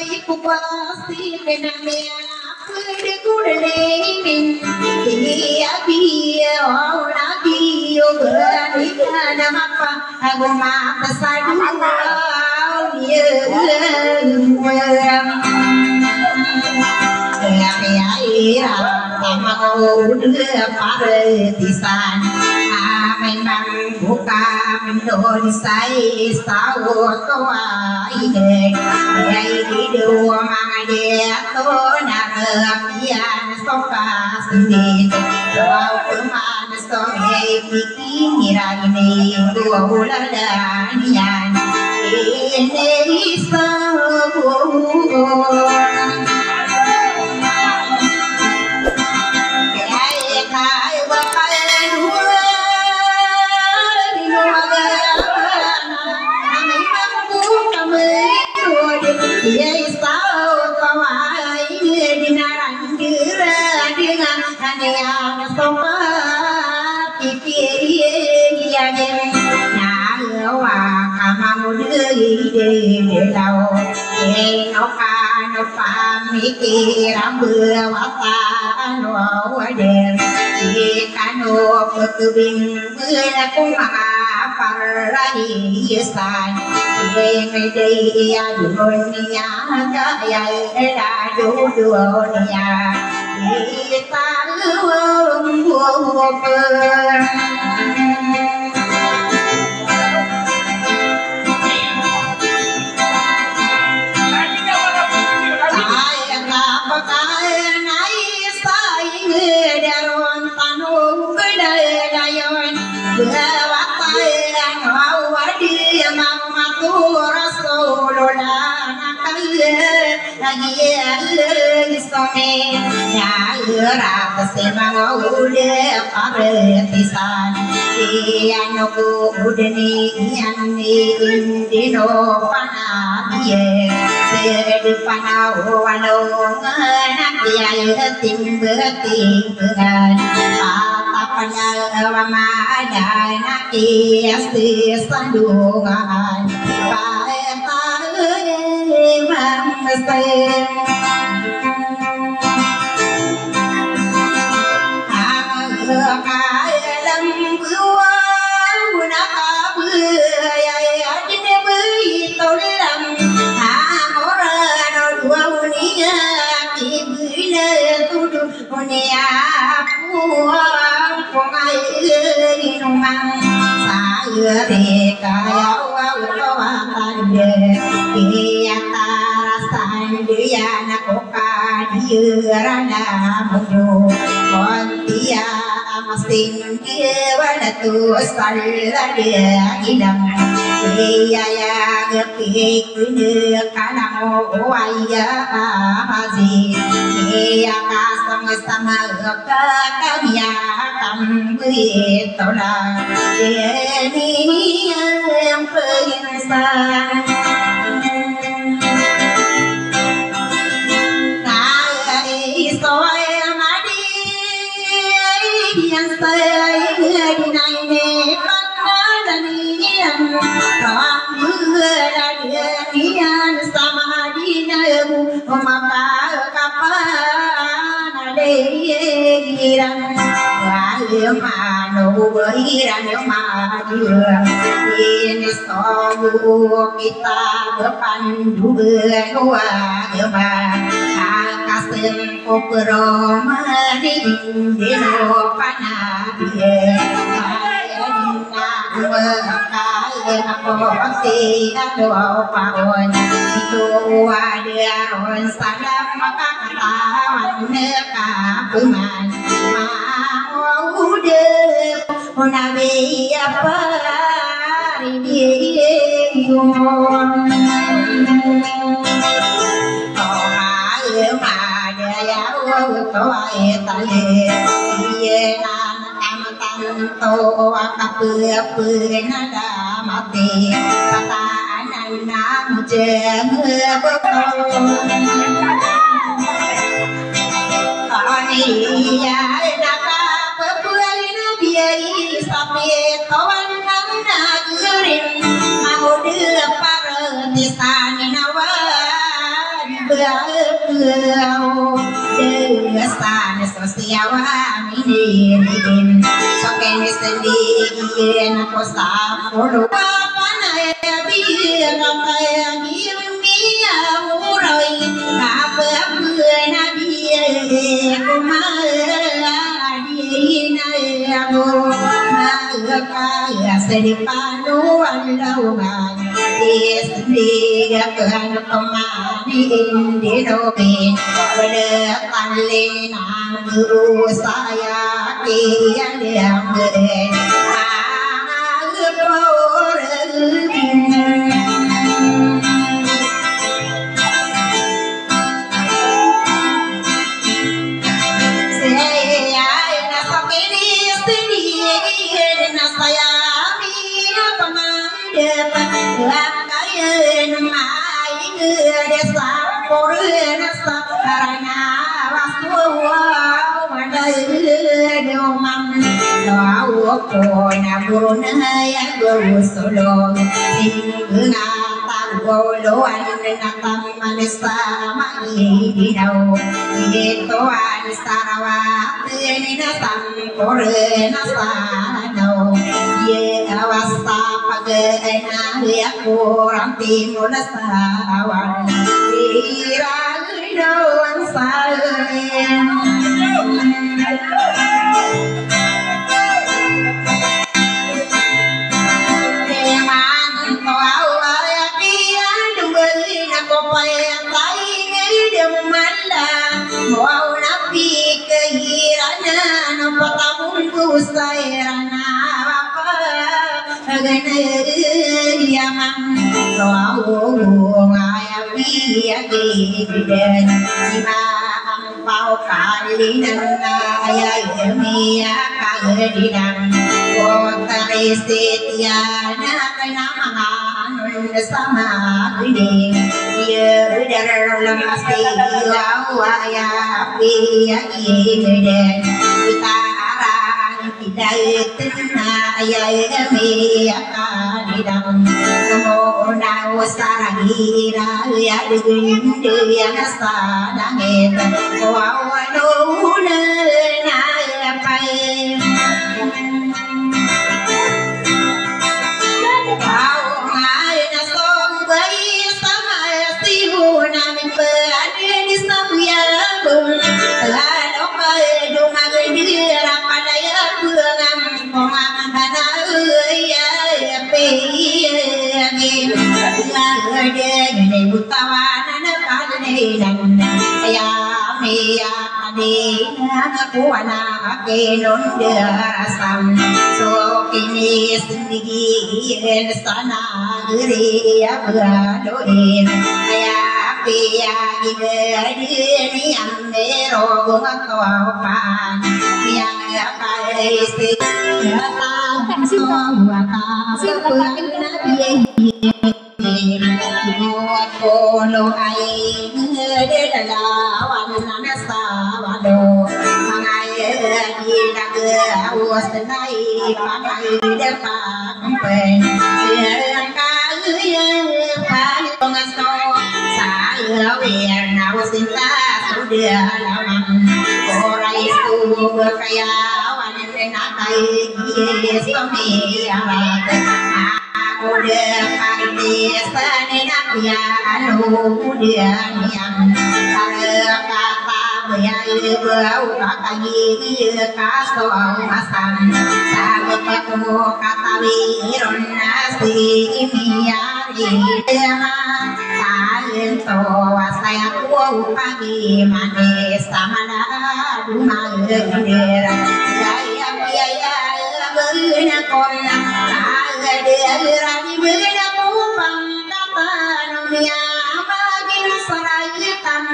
pasti kenamnya berkudeling dia dia orang dia berani nama apa aku mah pesadu dia ya sama udah partisan mình bằng buka mình đồn say sao có ai để đây đi đua mà để tôi nằm ở phía sau cả sự đi vào phương mà sau này khi nghĩ ra này đua là nhàn đi sao Mikir bữa wata no wader kano pekebing bữa kuma parai yesan ngedei dunia kaya era dunia kita luang kita berpandu berdua kasem kopro mani dino panabie aku pasti aku pawon itu wadiaron salam maka katawan neka peman mau deh nabi apa stan sosial aminin soken sendirian aku sapulu apa naya biar apa yang dia murai apa nabi kumadina aku kaya sedipanu alaungan Dia kan pemani di domin berdepan guru saya dia ber Guru naya guru solo Singuna tanggoloan Natam manesa Mangi di dau Itoan sarawat Natam kore nasanau Ye awasta pagana Ya kurang timur nasawan Irang doan sayang Sairana apa yaman roau ngayapi agiden sima ampau kalinan ayamia kagedinan kotari setiana kenamangan sama gede dia dalam pasti ayapi agiden kita Daitna ayami akadidam Namo nao saragira ya digundu ya nasadangit Wawanuna nayapai Kau ngai nasong bayi sama sihuna Mimpeani disabuyabung Lano kai dumagdira padaya Polo ai de lawan nana sawado mangai di daga wasnai pangai de pampen ka pa ngaso sa wer na wasinta sudia lawan orai su kaya wan na kai suami arat udah pagi senang ya anu dia niang kalau kata bayar bau pagi kaso masam sahabat ketemu kata wiron nasi miari dengan kalian tua saya kuau pagi manis sama nadu mager saya biaya bener kolam Rani beda kupang kapan Mia magin sarayatan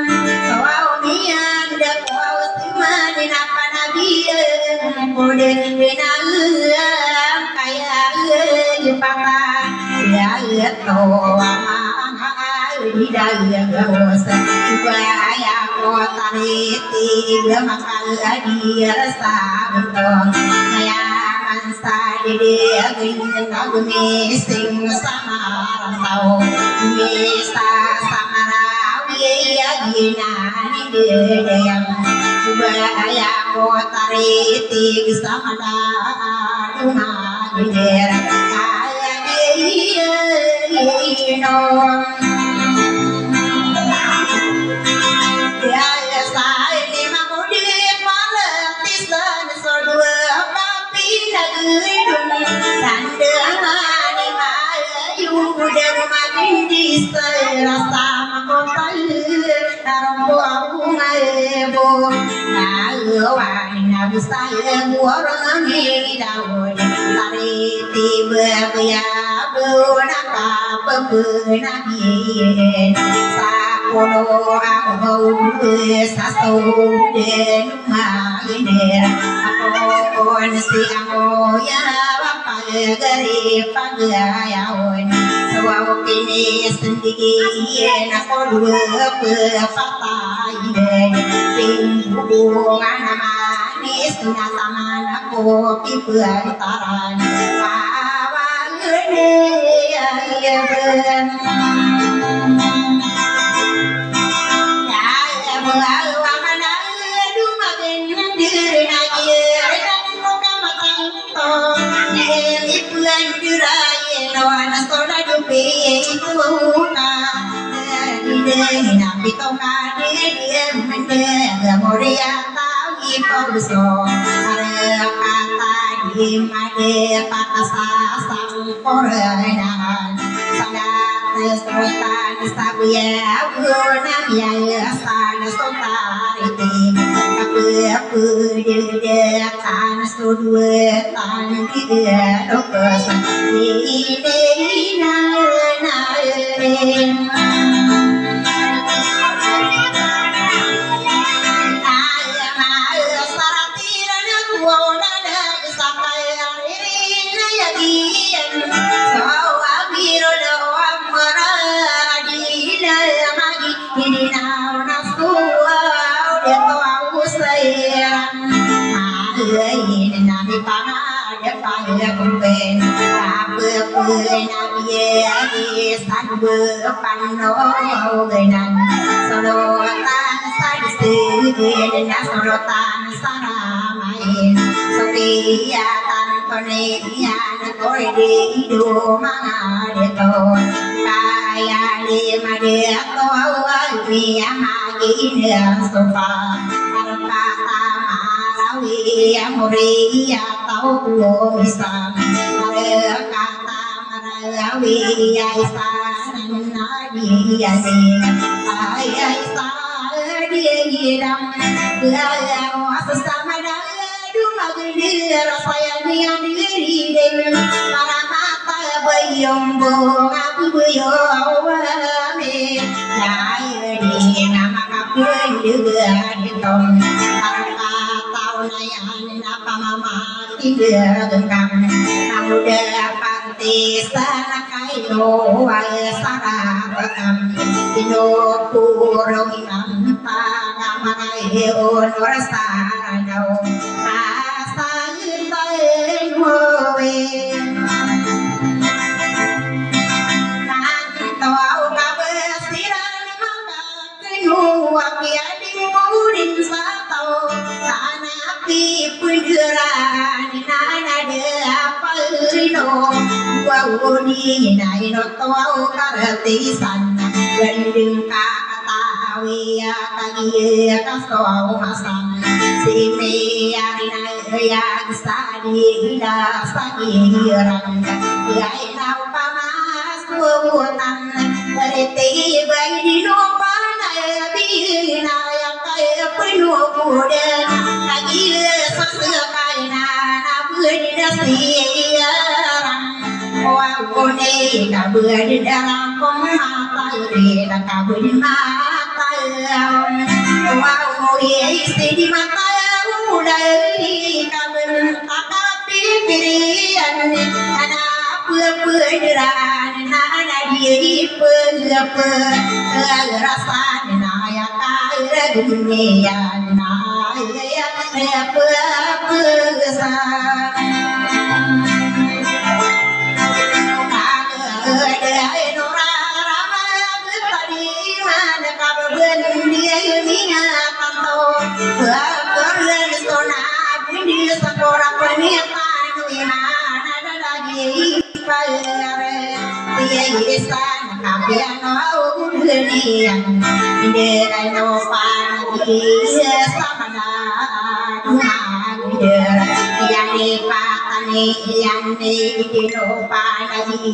Kau mian dak kau simani napa nabiyan Kode binang kaya jepatan Ya toa mahal hidayah gawas Upaya kota riti Makal hadir sabutong Kaya Dia gini sing sama rantau bisa sama rawi nani dedem Budaya kotariti samada Duma gider Kaya ino Daya sai lima mudi Malatisan sodua Papi nagidum Tandangani mayu Dan makin diserasa Makotal Tarombo aku ngebo Nagawai nabisaya Warangani daun Tariti berkaya Benaka Bebenagin Sakono aku Sasto Den Maginer Apon si aku ya Bapak gari pagayawan Sewau kini sendiri Aku dua pepatai Hubungan manis Tengah taman aku Piperantaran Awal gede Ya ben Ya bawa mana Duma genang diri Dan muka matang to Ipuan dirai Noana soda dupi Itu muka Nabi toka dia mende Moria tau iposo Kata di made Pakasa sang korenan Sadat serotan Sabia Bunam ya Sana sotariti Apa dedekan Suduetan Dia dokesan Ini narin Kumpen nabi san berpano genan sorotan sadis sorotan saramain sopiatan koneian koredi hidup mangadeto kaya lima deto awalmi amagin sofa kata malawi amori tau bisa kata marawi aisan nadi yasin aisan diidam laya wasama duma gedir sayangnya diri para mata bayombo ngaku bayo awame dai di nama kapun juga ditom nayan apa mama tidak genggam kamu dapat sana kaino sana rekam ino kurung inam pangamanai onor sarano asa gintain wowe nanto kabesiran maka kenu wakiadi murin satau Pipuran nana de apalino wawuni naino tawau karatisan gendeng katawi kagi kasau masang simi arina ya sadi ila sadi rang yai nau pamas wutan beriti bayi di lupa bina yang kaya penuh muda lagi sesuai nana berdasiran wabune kabur di dalam mata ira kabur di mata wabu isi di mata mulai kabur takapi pirian anak berperan nana diri rasa naya kaya dunia naya pesan ada nora ramah tadi mana kabar dia Inga tanto Berlen sona Bindi sekolah penyetan Imana lagi Pare Dia isan Kapiano Ulian Dia no panagi Samana Yang dipatani yang dino panagi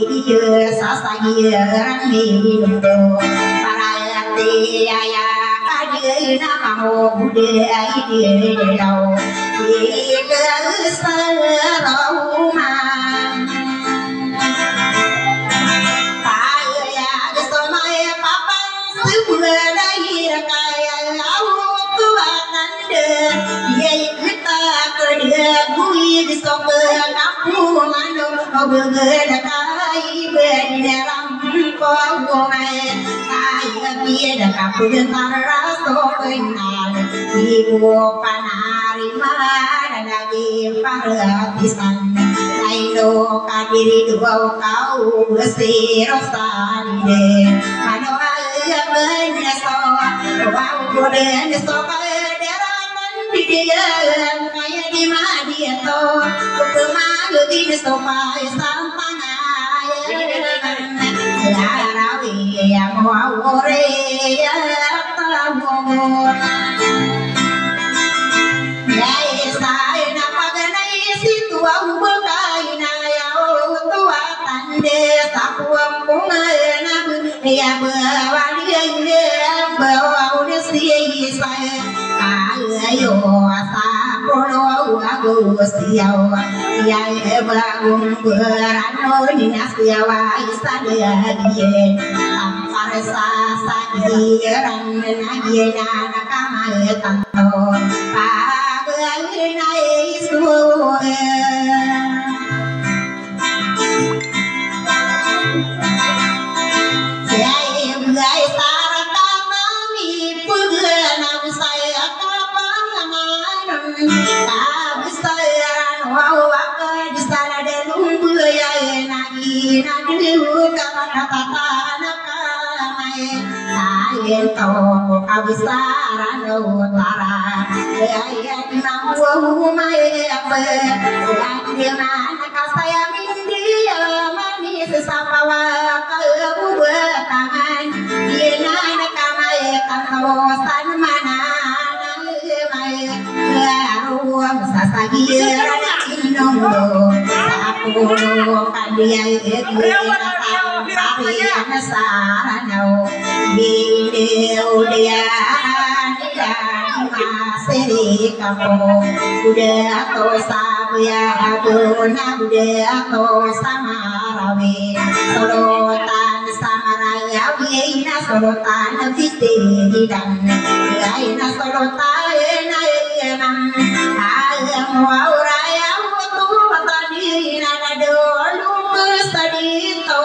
Sasagi Rani Para tiaya kadir namamu budaya idau Ikerserauman Kaya gesomai papan Sebelahir kaya Awak kuatan deh Dia kita kerja Bui disombel Kamu manum Bergedakai Berdalam Kau-kumai Biar kapu dengar soalnya ibu panari mana lagi perhatian Lailo kadiri dua kau bersih rosan deh Mano ayah menyeso Wau kuden so kederangan di dia Kayak di dia to Kemana gini so pai sampana Larawi yang wawore ya tamu Yai saya napaganai situ au bekai na ya tua tande sapuam bunga ya bawali ya bawa si saya ayo sapono aku siau ya bangun berano dinasiawa istana dia tampar sasa diran nagiena nakama tanto pagai semua Kabisaran utara ayat namu mai apa yang mana kasaya mindia manis sapawa kau bertangan dia nak kamai kawasan mana mai laruam sasagiran indondo aku kandia Kalian sarano dia masih kamu udah atau sabya aduna udah atau sama rawi sorotan sama rawi na sorotan fiti dan na sorotan ayam ayam wauraya waktu tadi nada dulu Stadito,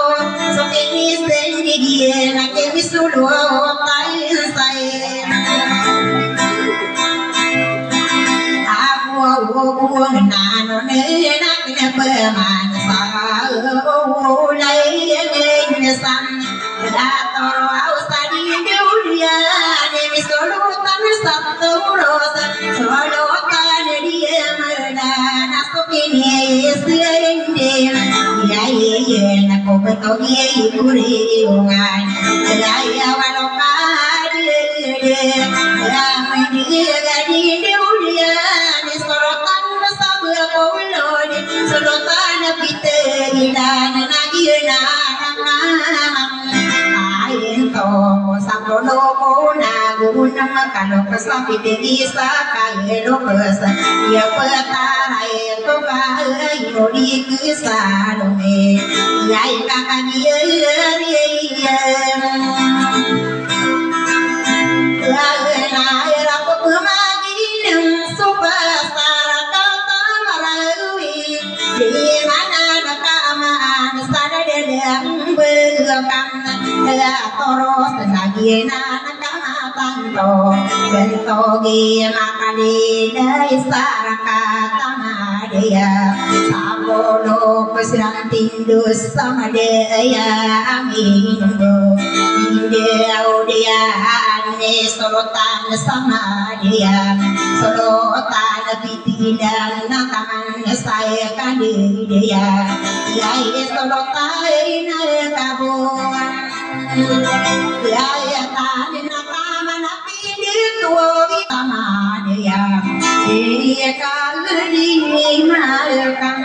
so kini sendiri nak kini sudah kain saya. Aku nano nak berman sahau lay sam. Dator aus tadi dunia ni solutan satu rosa, solutan dia medan aku kini sendiri. Iya nak betul dia ikuriungan Saya walokan Ramai dia gadi dia Di sorotan sabel kolon Sorotan pita dan nagina Ain to sabolo na gunam kalau kesapi bisa kalau kesa dia petarai to kai odi kesalome yai kakak dia Lagena rapo pemaginem superstar kata marawi di mana nakaman sada dedang belakang toros nagina nakatanto bentogi makani dari sarakata dia sabolo pesirang tindus sama dia amin dia sorotan sama dia sorotan pitindan taman saya kali dia yai sorotan kabun yai tan taman pintu sama dia dia kali makan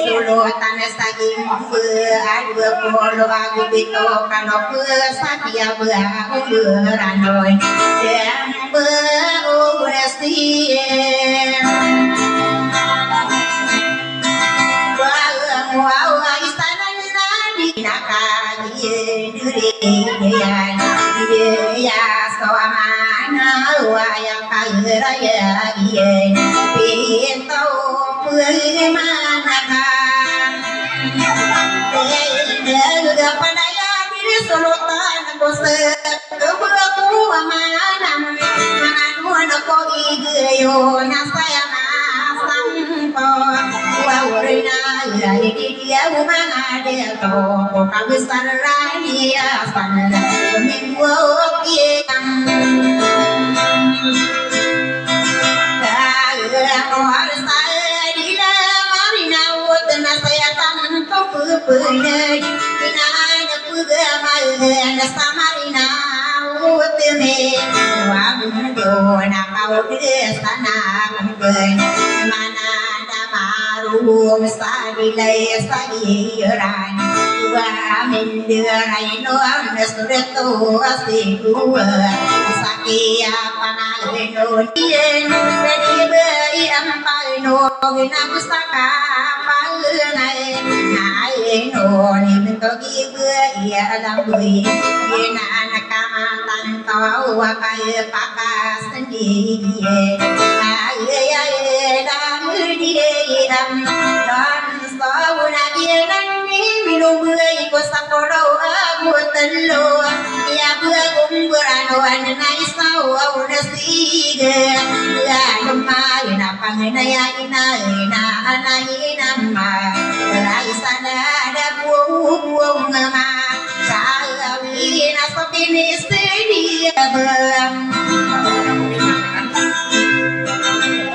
Sulutan saging beadu polo aku bito kalau sakia beaku beranoi dan beurasi wow istana nabi nakagi dia soamana yang kaya dia pintu manakah dia pandaya diri sorotan kose keberku amanam mananu ko igeyo nasaya masang ko wawrina ya dia umangade to kabisar raya pan minggu kiam Pernah ada pegawai Samarina utme wabuna kau di sana mana ada maru sadilai sadiran wa menderai noam suretu asiku sakia panaleno dien dari beri ampai no gina pustaka palnai no ni mentogi ia dalam bui ina anak kamatan kau wakai pakas sendiri ayah dan dia dan sauna dia nanti minum bui kosakoro abu telu ia bergum beranuan naisau nasiga la numai na pangenaya ina nama sana ada buang nama sawi nasopini sedia beram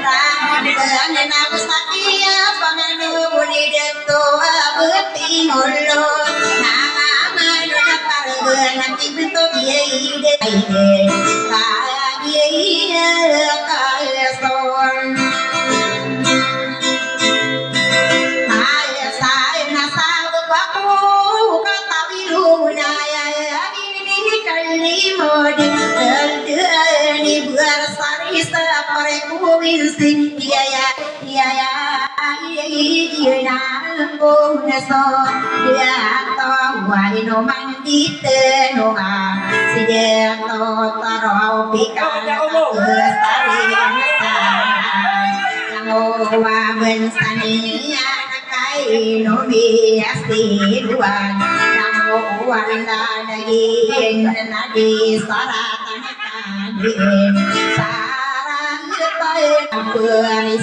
ramai aku sakia panganu budi deto abeti molo nama manu dapat nanti bentuk dia ide kaya dia kaya son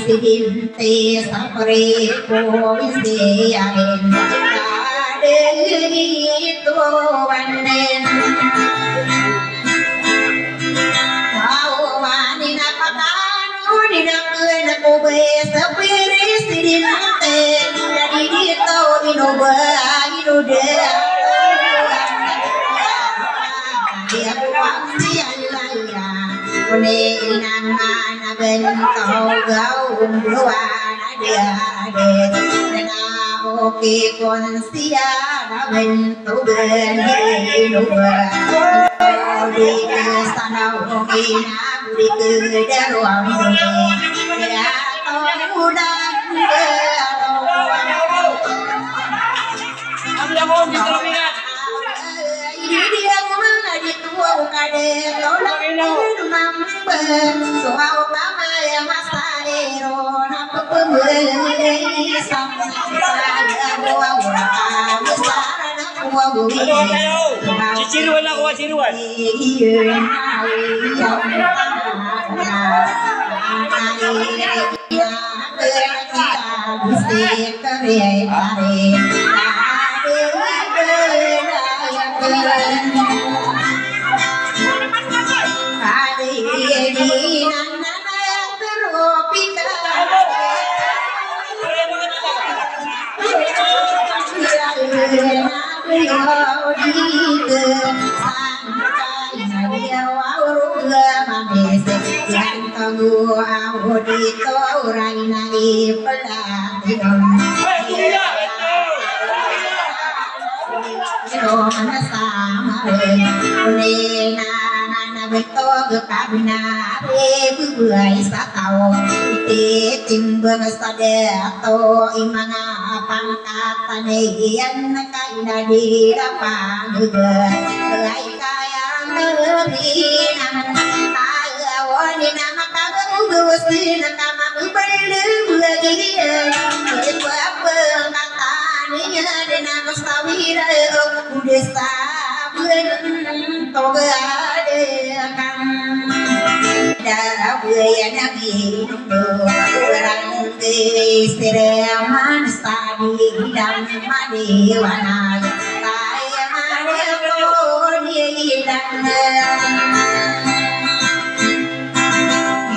Sidinte sapre ko isiain kadeli itu wanen awani napakanu dina ko be sapre sidinte dari itu inoba inude dia pasti Allah Kone inana bentau gaung luana dia dena oke konsia bentu beni luar di sana oke na di kedaruang dia muda dia mana di tua để có lắm mắm bơ số ao cá mai masa ero nắp bơ mười xong qua qua masa nắp qua qua Cici luôn lah, cici luôn. tim to imanga pangkatane iyan kaina di lapang ai kaya ngebinan awani nama kamu gusti nama belu lagi apa katanya dengan mustawira udah sabun togadekan darabaya nabi orang istirahat studi dan madewana saya madeo diilang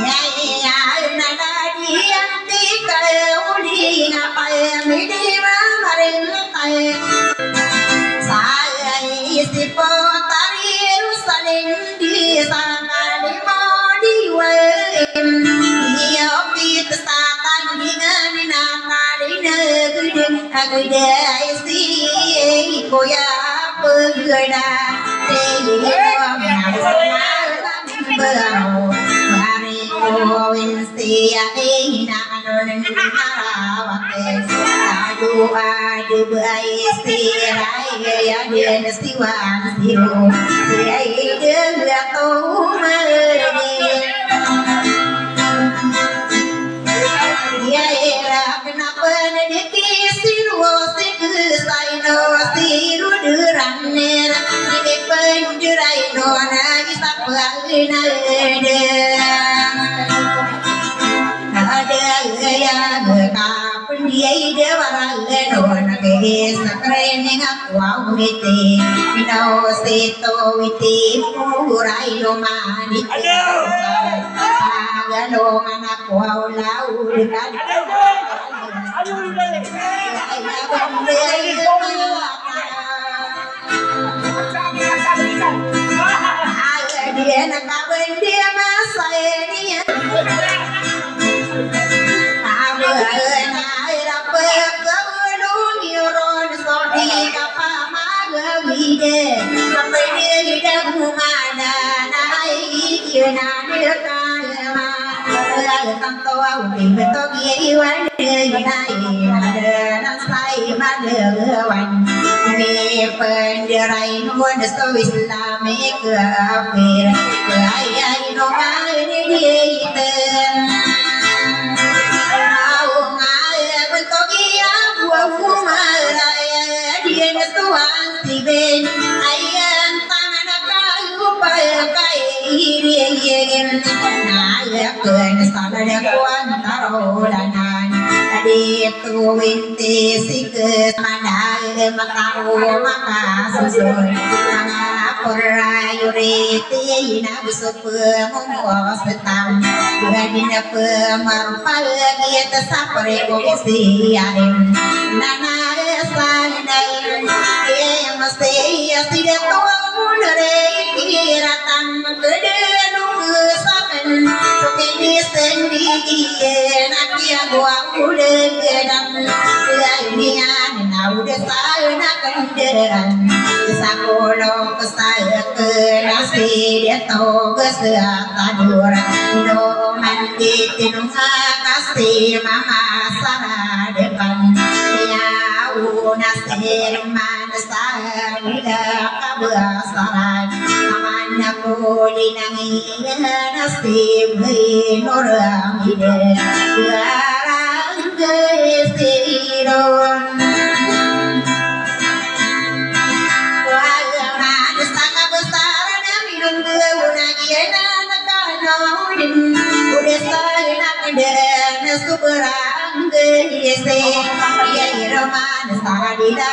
ya nada diam di kauli ngapai midiwa maring saya istipotari Yerusalem di sana di dia pit satan dengan nakali negeri aku dia isi koya pergada dewa baru hari kawin sia ina anon narawate adu bayi sirai ya dia siwan siru siai dia tahu ya era kenapa dikisir wasik saino siru duranner di penjurai dona isap angina ada gaya kapan dia ide barang dona ke sakrene ngau ngite no sito witi murai romani galo anak wau lau dekat dia nak kawan dia masa ini apa nak dapat kebun yuron sodi kapa magawide sampai dia hidup mana naik kena dia tanto au đi về tôi nghĩ quán đời này đời nó say mà đường quanh về phần đời này nó đã tôi làm mấy cửa về cửa ai nó ai đi tên ao ngài bên tôi kia của phú mà lại đi nó tôi ăn thì bên ai tăng nó cái bài cái đi Kuen sada kuan tarodanan tadi tu winti sikes mana makaru maka susun mana perayu tina busup mumos betam gadina pemarpal giat sapre komisi arim nana sanai mesti tidak tahu dari kiratan kedenu saben sokeni sendi nakia gua udah gedam lainnya nau desa nak kenderan sakolong kesaya ke nasi dia tahu kesehatan do mandi tinunga kasih mama sana depan ya nasi mana saya bersalah amanah kulinangi nasib orang hidup barang kesiron wajah sangat besar dan minum keunangian nakanauin udah sayang dan superang kese ya iroman sadida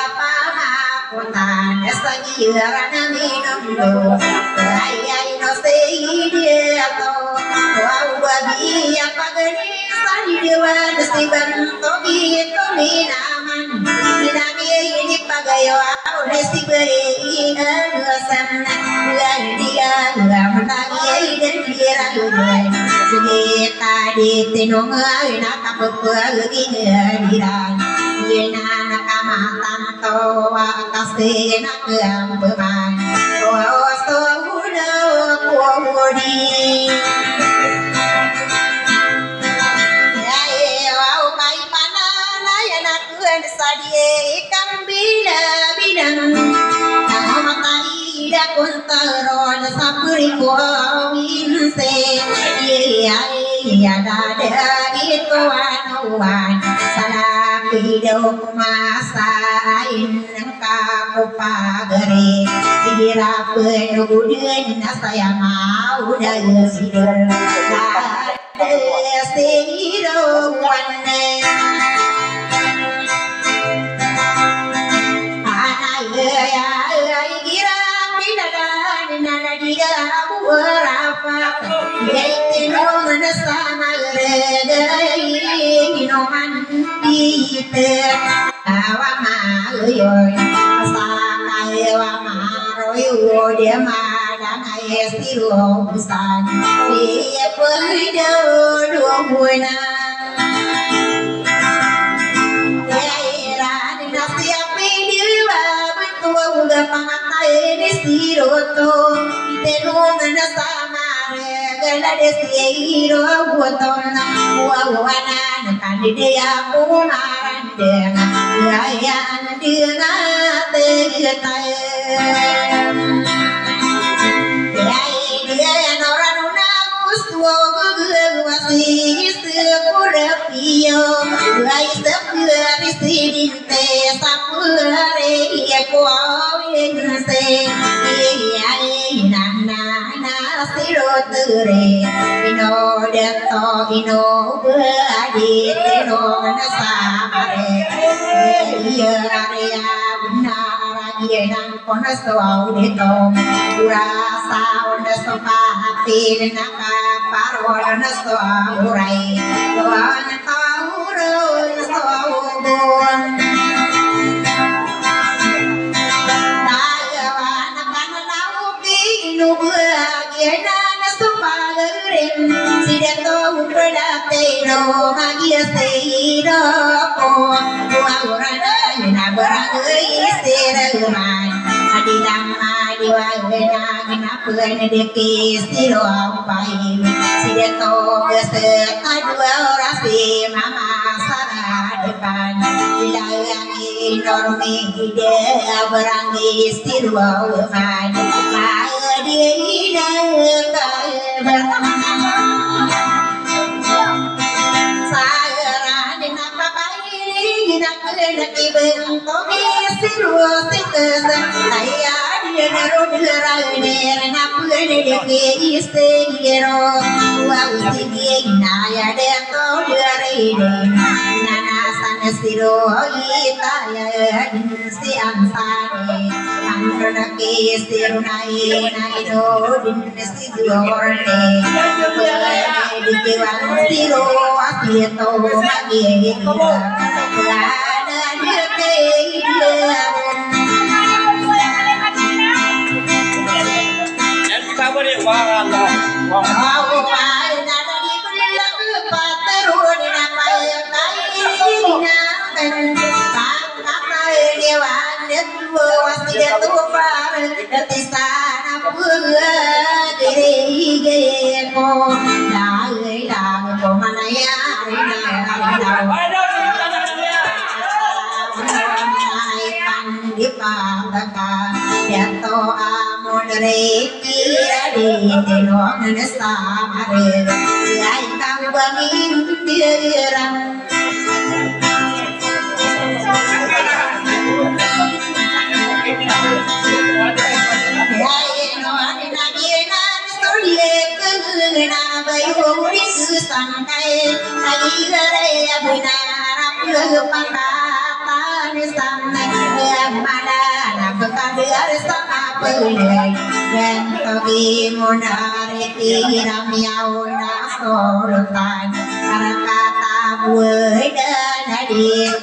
Kotan sagiran minum do ayai no dia to wau babi apa geni sani dewa desiban togi to minaman minami ini pagayo desi beri anusan dia menangi dan dia rugai segita di tenong na kapur gini dirang Yena nakamatan toa kasih nak bermain toa sohuda kuudi ya wau kai panana ya nak sadie ikan bidang matai dah kuntaron sapri kuawin se ya ada itu anuan salah hidup masain kamu pagari dira penuduhan saya mau dari hidup ada sehidupan anak ya kira bidadari nana dia berapa yaitu sama minuman itu awama yoy sakai awama royo dia madang ayesiru busan dia perdo dua buana daerah dinasti dia betul udah pantai di siroto itu mana sama gala desiro buaton wawana kan dia kumaran dengan gayaan dengan tegetai dia orang namus masih sepurapio gay sepurapidinte sapure ya kuawinse siroture ino deto ino beadi teno nasare iya area benar agian konasau deto rasa onda sopa hati naka parwon nasau urai doan taurun nasau bon magia seiro ko agorana na barangai seragman adilama diwagena ginapan deke siro pai sideto geseta dua orasi mama sara depan dilangi normi ide barangai siro man adina nak ibang tomi siru sikasa saya dia naruh derane na pune deke istegero wa utige naya de to derine nana sana siru ita ya si ansane angkana ke siru nai do din si dorne deke wan siru asieto magi kira di tenong samare ai kang bangin dirang ai no na na storie na bayu sangkai ai gare abina pangatan samna madana pekadir sama pelai dan togi monare tiramiau na sorotan kata buai dan hadir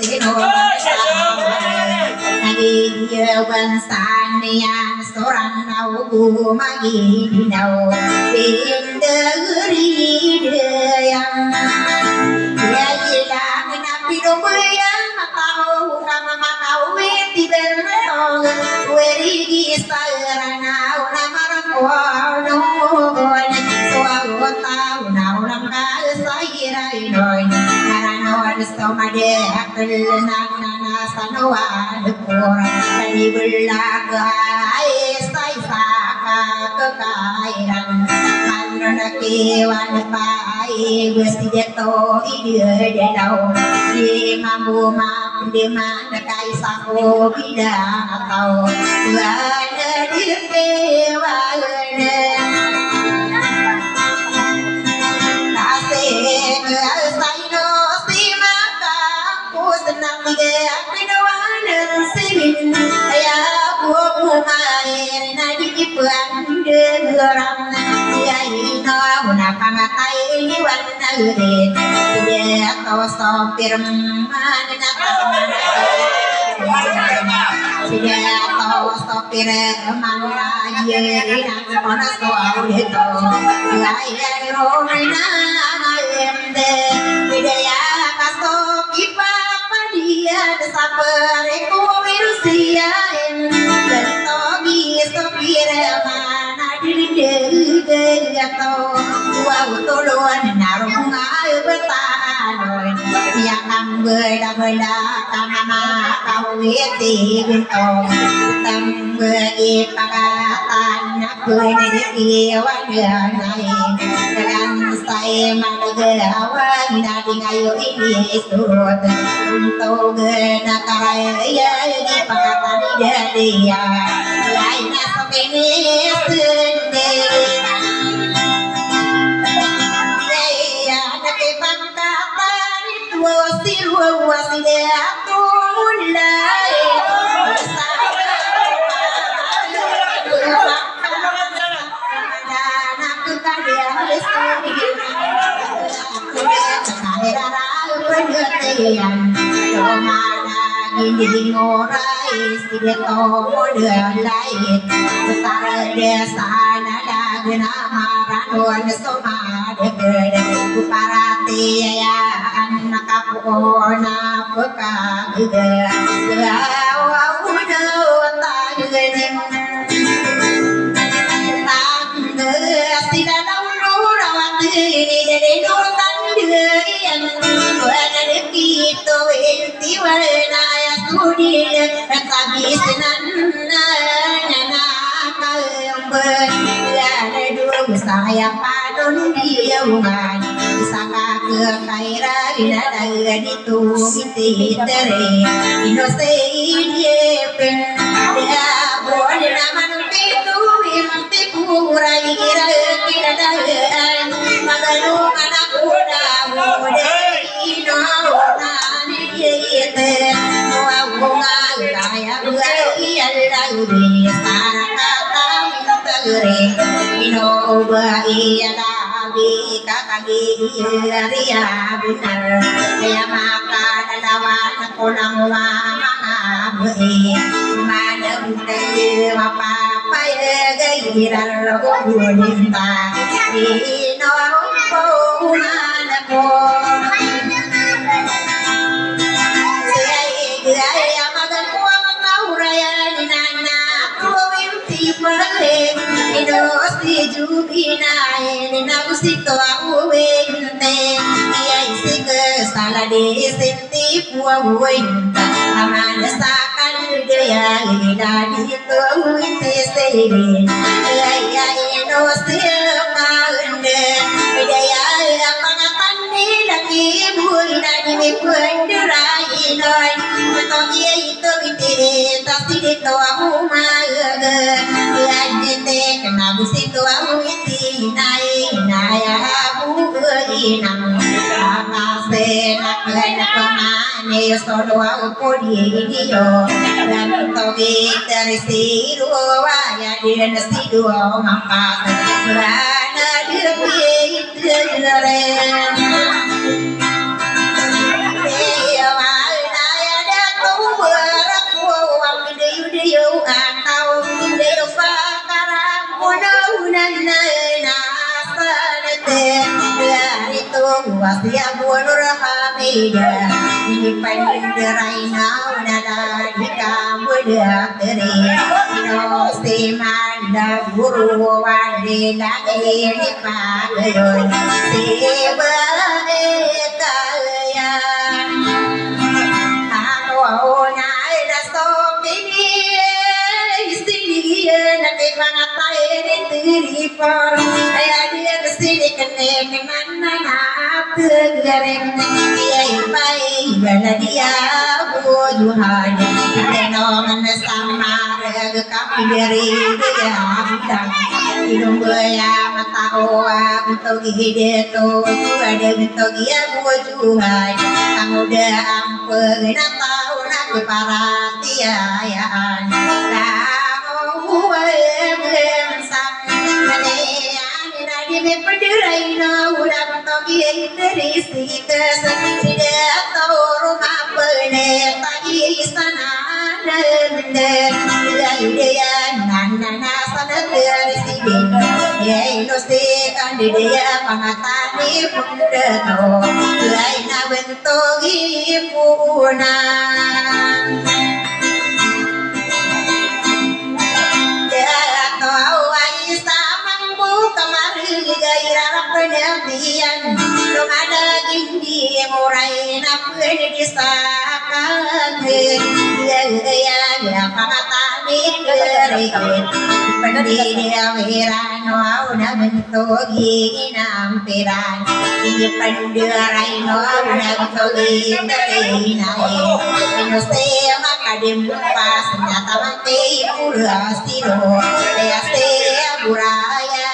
Nagi jawan sanian soran nau magi nau binderi yang ya hilang nabi dobayang matau kama matau weti berong weri sarana namarang wong suau tau nau namka sairai noi karanon somade akelan nana sanoan dari belagai sai saka kekairan mana kewan pai besi jeto ide de dau di mambu map di mana kai sako bidang atau ada di kewane kasih sai no si maka ku senang dia ayah buah air nadi kipuan geram dia ino napa ngakai ini warna gede dia kau sopir mana napa dia kau sopir mana ye nang kona soal itu ayah romina ayemde dia kasop kipa dia sapere ko virusia dan togi sopire mana dirinde gato wa tolon narunga betanoi yang ambeda beda kanama kawiti bento tambei pagatan kue niki wadanai dengan saya managawan nadi ngayo ini surut untuk nakaraya di pakatan dia lainnya sepini sendiri saya nak pangkatan wasi aku mulai Gini ngorai sideto modern lain Utara desa nada gena maranduan soma degede Kuparati ya anak kapona peka gede Gawa udah tak gening Tangge tidak lalu rawat ini Dari nurutan dirian Wana dekito inti wana Kudil tapi senana nana kalembet lada dua saya padon dia ungan saka ke kaira nada itu miti tere inose dia pen dia boleh nama itu mimpi purai kira kira dahan magalu anak muda muda ino nani dia bunga gaya gaya lagi kata mintegere ino iya lagi kakagi ria benar ya maka dawan kolang mama be mana udah apa apa gaya robulinta ino bunga ko Gaya magan kuang kau raya di nana kuing tipale ino si jubina ini naku sito aku wente iya isi ke salah di senti puang wenta aman sakan de ya ina di tu ite se ya no se maunde ya pangatan ni lagi buina di penderai noi to ye itu ite tasti de to amu ma ya ite kana busi to amu iti nai ya amu inang ama se nak ne solo aku di yo dan togi dari siru ya di siru maka rana diri dere ya mana ya da tu beraku am di yo atau di fakaran mudah na itu wasia buanur hamida di penderai nau nada di kamu teri no simanda guru wadi lagi di pagoi siba ekaya aku nai da sopini istri nanti mangatai diri por ayah dia sini kena tergereng dia baik bela dia bujuhan kita mana sama rega kami dari dia dan hidung ya mata oa untuk ide tu ada untuk dia bujuhan kamu dah ampun nak tahu nak perhatian kamu bersam di penderai na udah mentogi dari sikas tidak tahu rumah penetagi istana nende dia nana sana dari sini ya ilusi kan dia pangatani pundeto lain bentogi puna penelitian belum ada gini murai napun disakan ya pangatani kering pendidia wiran wauna bentogi nampiran di penderai wauna bentogi terinai inuste makadim pas nyata mati pura stiro ya se buraya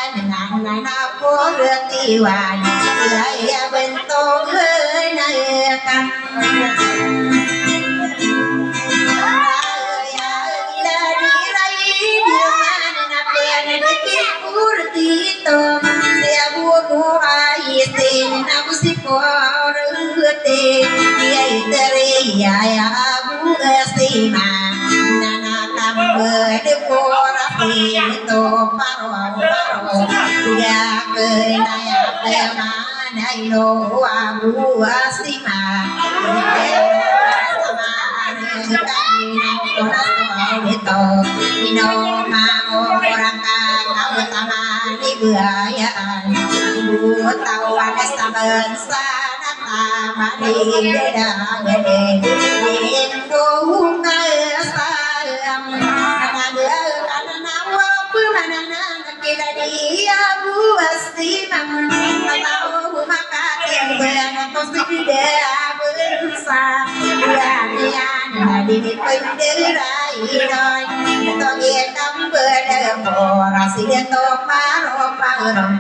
nana portiwan saya bentuk kenakan saya dari mana pernah dipurtito saya buku aisin aku si porute dia iteri ya abu estima nana kambe dekorasi itu paro ya kenaya kemana ilo abu asima sama kami orang itu ino mau orang kau tamani buayaan ibu tahu ada saban sana tamani beda beda indo ngasam ada nawa pemana kita dia buas simam tahu makatin benar pasti dia berusaha dia di penderai doi togi kamber porasi to paro parom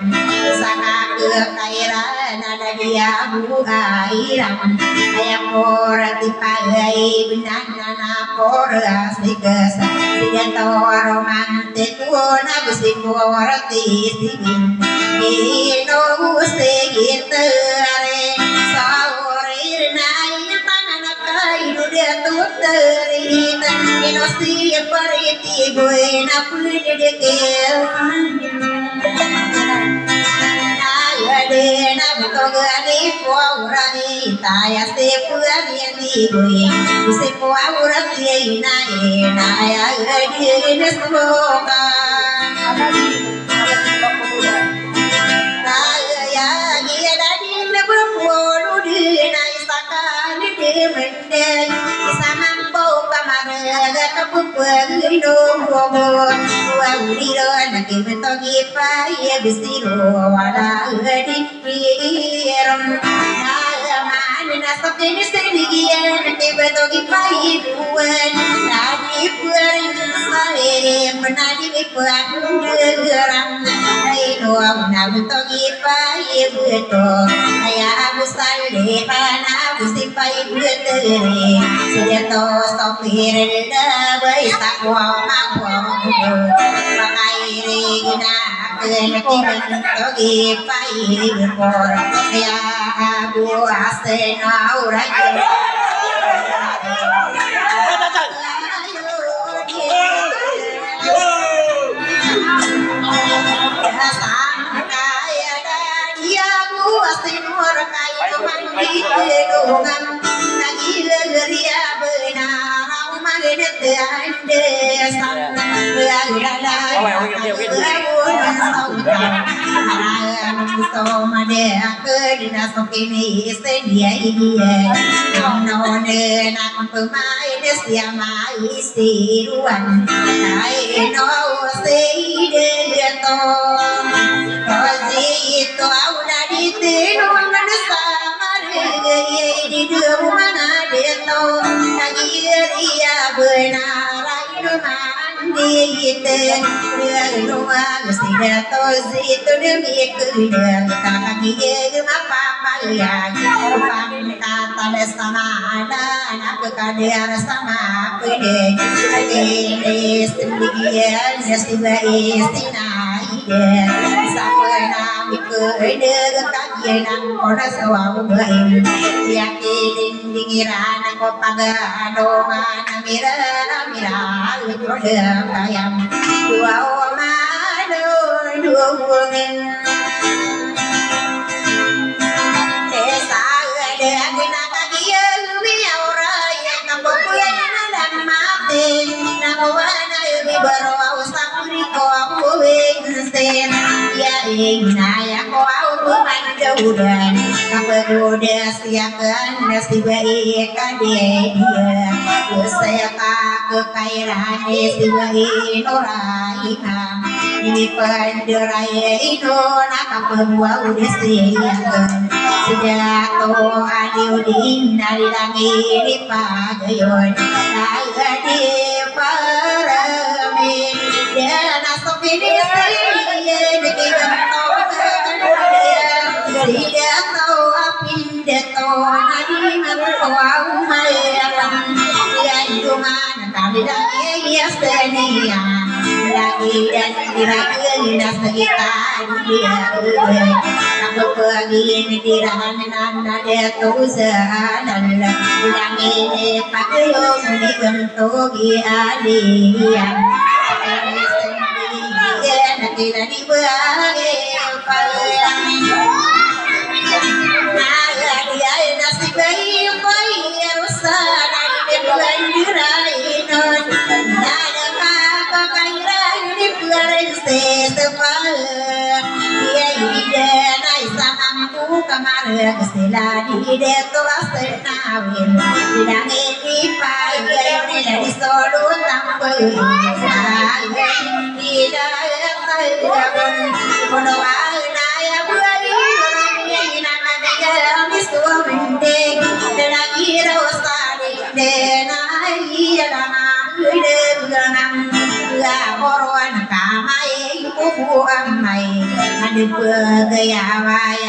sana ke kairan ada dia buairan ayam porati pagai benana poras dikas dia to romantik wona busi porati singin ino busi gitere saurir nai panana kai dia terita inosti pariti buena pude de que de na botogani fuarani taya se puani ni bui se fuarati na ya de nesloka ya dia dadi ne berpolu di na isakan di mende sama bau kamar Pupurino, Wawiro, and the given to give by Ebisiro, Wada, Ready, man, and I stopped in the city and gave it to give by you when I put inside, but I didn't put I know I'm not to give by you. I have started, and I was if I would see the stop here and với sắc hoa mang hoa và ngày đi na cười là khi mình có gì phải buồn ya bùa sẽ nào ra đi đưa mana để tô lagi ria benarai man di te đưa rumah mesti dah to situ demi kedua kaki ma papa ya pam kata sama ada anak kadar sama pede sendirian sendiri sinai sapena mikede kaki nang ora sawau bae yakin dingiran ko pagado man mira udah bayam dua mado dua wongin desa ada kena kaki mi ora yang kampo yang dan mati nawana mi baro usapuri ko aku sen ya inaya ko aku manjaudan kaperuda siakan nasi baik dia saya kekairan nasi baik noraika ini penderaya itu nak pembuat desiakan sejak to adiudin dari langit di pagayon di paramin dan asok ini tidak tahu pindah tahu hari nanti tahu malam yang cuma nanti lagi senia lagi dan lagi nas sekitar dia kamu pergi di ranan ada tusan dan lagi pakai yang dibentuk dia nanti lagi bagi kemarin setelah di detua senawin tidak ini pagi ini dari solo tampil tidak tergabung bodoh naya buai orangnya nak dia misu mendek dan kira usari denai lama dengan la korwan kamai kubu amai ada pegawai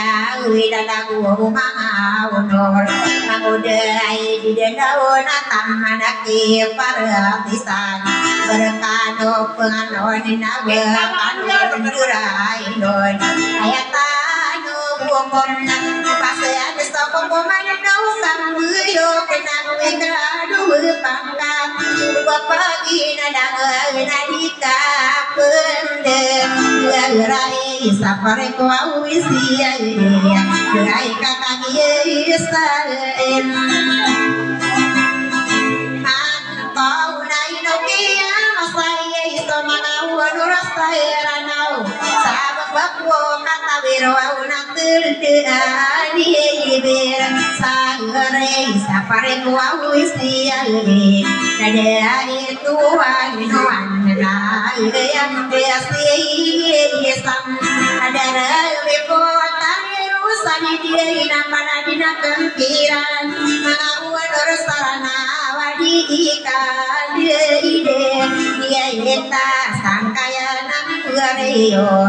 widadaku rumah unor mangudai di daun taman aki paratisan berkado penganon nabe kado pendurai don ayatanu bumbom pasean sokong pemanau kambuyo kenang wikadu pangkat pagi nadang nadika pendem gerai sapare ko awisi ya gerai kakak yesaen antau nai no kia masai itu manau rasa ranau sabab bakwo kata we Irwau natul adi ber sangre sapare wau istiale nada itu wanoan na yang biasa sam ada lepotan rusani dia namana dina kempiran mawar sarana wadi ikan ide dia eta sangkaya nang gureo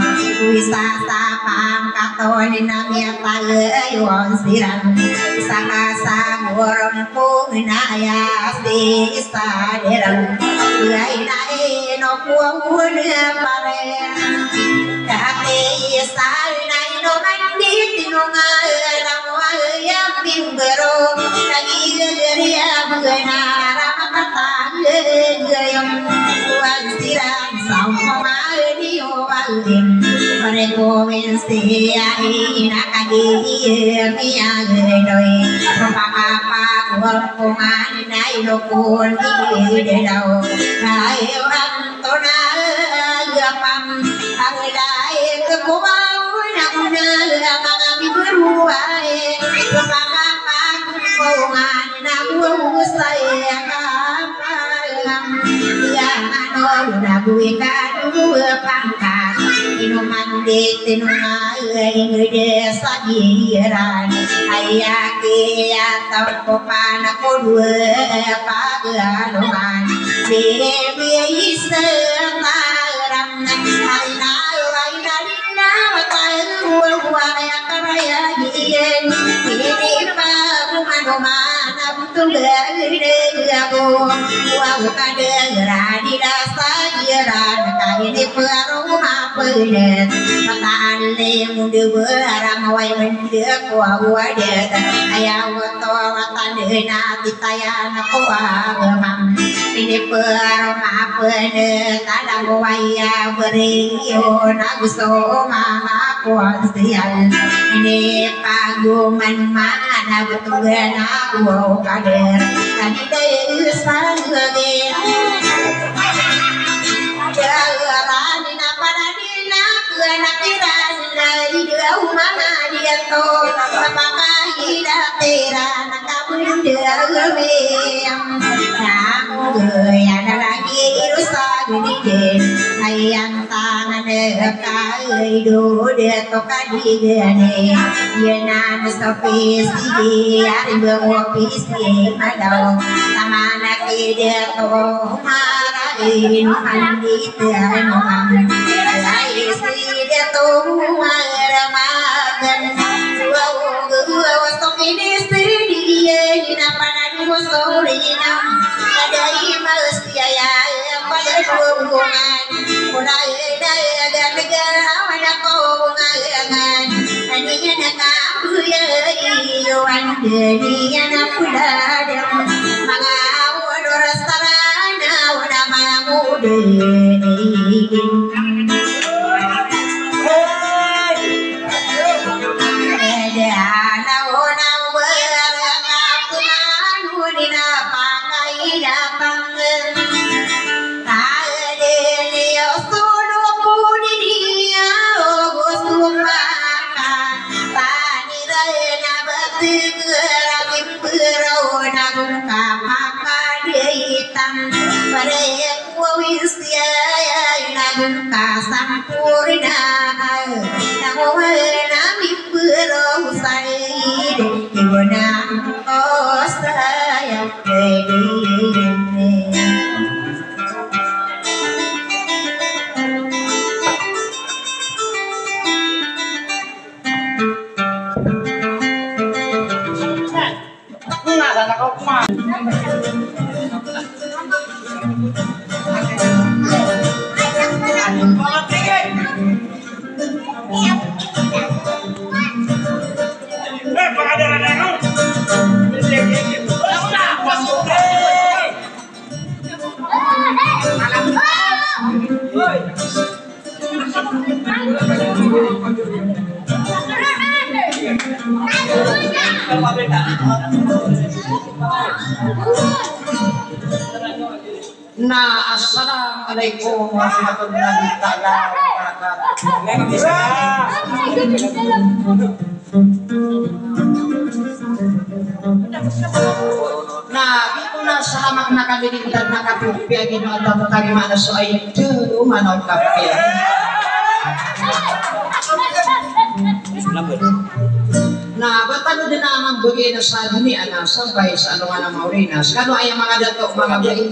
wisata pam katon namia paleyo siran sakasa gorong punaya sisa derang laina no kuang pare kate sal nai no mandi tinunga ramwa ya pimbero lagi geria bugana ramata gayam kuan siran sama ni ovalin mereko mensia ina kagi mia doi papa kuan nai no kun de dau kai an tona gapam ang dai ke kubau namuna amami beruai papa kuan nabu saya kapam ya ano nabu kadu pangkat inuman de tinunga người desa giran ayake atau kopana kodue pagaluan dewi setaram aina aina dina wataru waya karaya yen ini mana betul gede aku wau kade radi dasa giran kaini perumah pedet mataan le mundu beram wai mende ku adet ayah wato watan na titayan aku agamam ini perumah pedet kadang waya berio naguso mama kuasial ini paguman mana betul aku kader tadi deh sanggeng jalan napa nadina kena kiran dari jauh mana dia to apakah hidup teran kamu derem kamu ada lagi rusak di ayam tangan dekai do dia to kadi gane yenan sopisi ari bopisi madau tamana dia to marahin mandi terno ai si dia to maramagan gua to ini dia ina panadi sorina ada mesti ya pada hubungan mulai ada negara ada hubungan ani nak aku ya iwan dia nak ada mangau dorastarana wana mamude Sampurna nawana mipuro sai ibona osaya Nah, assalamualaikum warahmatullahi wabarakatuh. Nah, itu na salamat na kalilingtan na kapipya gino at tatari mana so ay dulu manaw kapya. Nah, batano din naman bugay na sa dunia na sabay sa ano nga na Maurinas. Kano ay mga dato mga biyay?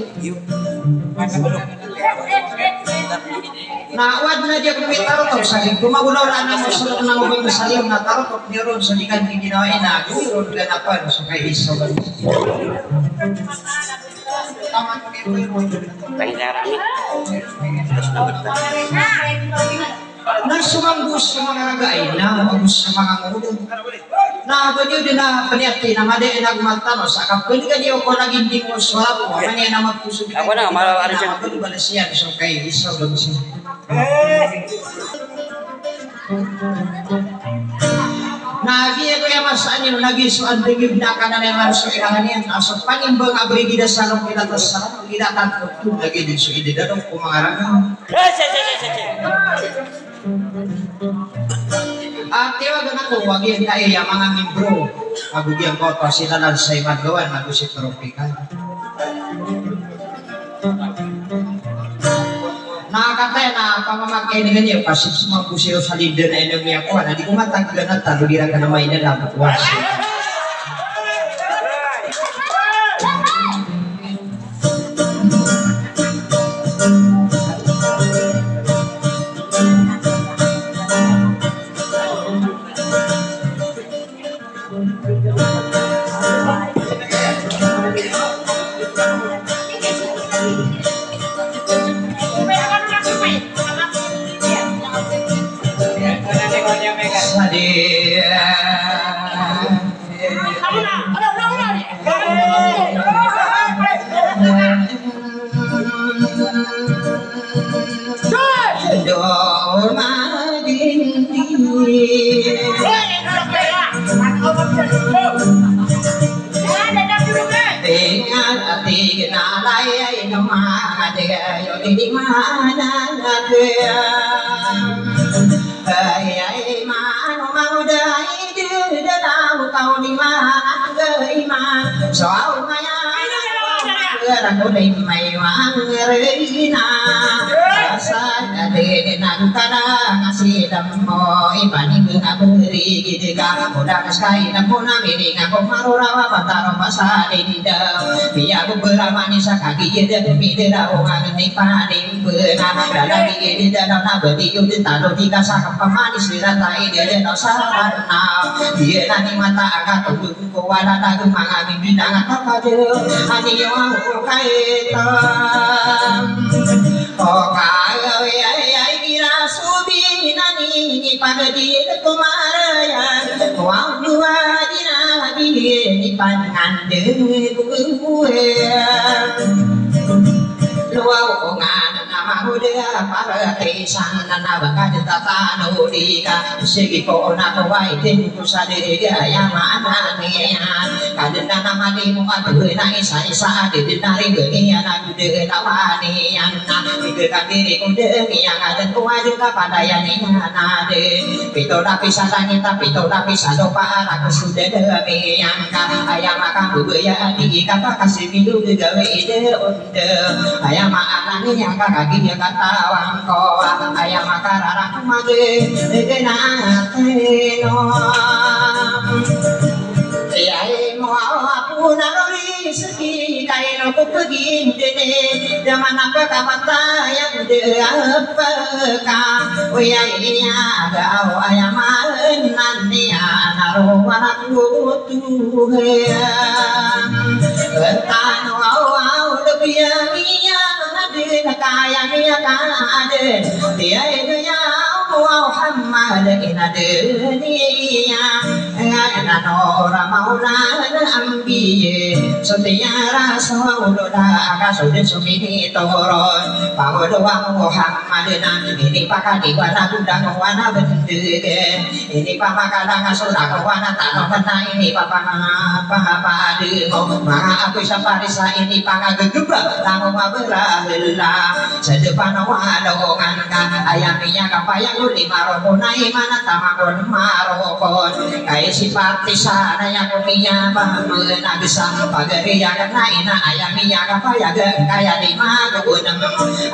Nah, wad na dia kami tarotok sa rin. Kumagulaw na mo sa ng ubay na sa na tarotok niyo ron sa dikan ginawa na guro ka na pa sa kay iso. Tama ko ni mo ito. Nagsumanggus sa mga ragay na sa mga ngulo. Na banyo din na paniati na madi nagmatano sa kapag niyo ko naging ding mo swap mo kanya na magpusog. Ako na malawari siya. Balasiyan so kay iso dog siya. Nagiya ko yung masaan yun, nagiso ang digib na ka na naman so ilangan yan. So, panimbang abrigida sa nung kilatas sa nung kilatan ko ito, lagi din so ididadong kumangarangan. At tiwagan ako, wag yan tayo yung mga membro. Magugyan ko ito, sila lang sa imagawan, mag-usip tropikal. Nakakatay na pamamagkay ni ganyan kasi sumagpusiyo sa leader na ilang niya ko na di ko mataglan at talo gira ka na may nalamat wasi. Aku ni may wangrina asal ade nang kana ngasidam mo ipaning ngaberi gidega udah sekali napuna miring aku marurawa pataro pasadinda biya beberapa nisa kaki dia bidera orang ni paning beuna dalam gidi dalam nabedi udah tado dikasah pemanis diratai dia no sarana dia nani mata agak tubuh ko wala dagu mangami bidang apa dia ani yo oh kaya ay kira subi nani pada dia kemarayan wang dua dina dia di pangan gue luau ngan nama udah para tesan nana bakal tatano dika segi ko na kawai tin kusade dia yang mana nih kadang nama di muka tuh na isa di dari dunia na udah tawani yang na dikekan diri udah yang ada tua juga pada yang ini nade pito tapi sadanya tapi to tapi sado para kesudah demi yang ayam makan bubaya di kata kasih minum juga ide unde ayam makan yang kaki dia kata wangko ayam makan arang mage kena teno ya mau aku nari segi kain aku pergi dene zaman apa kata yang dia apa oh ya ada ayam nanti naruh anakku Tuhan tano au lebih kaya dia ada dia ya Muhammad ina dunia ngana nora maulana ambiye sotia rasulullah kasudin sumini toron pamodo Muhammad ini pakadi wana gudang wana bendege ini pamakala ngasura wana tanah pena ini papa demo maka aku saparisa ini pangagegeba tango maberahela sedepan wana dongan ayaminya kapayang Ayu lima rokonai mana tamakon marokon Kaya sifat sana yang kumiya Pamena gesang pagari yang naina ayamiya kapaya kaya lima keunam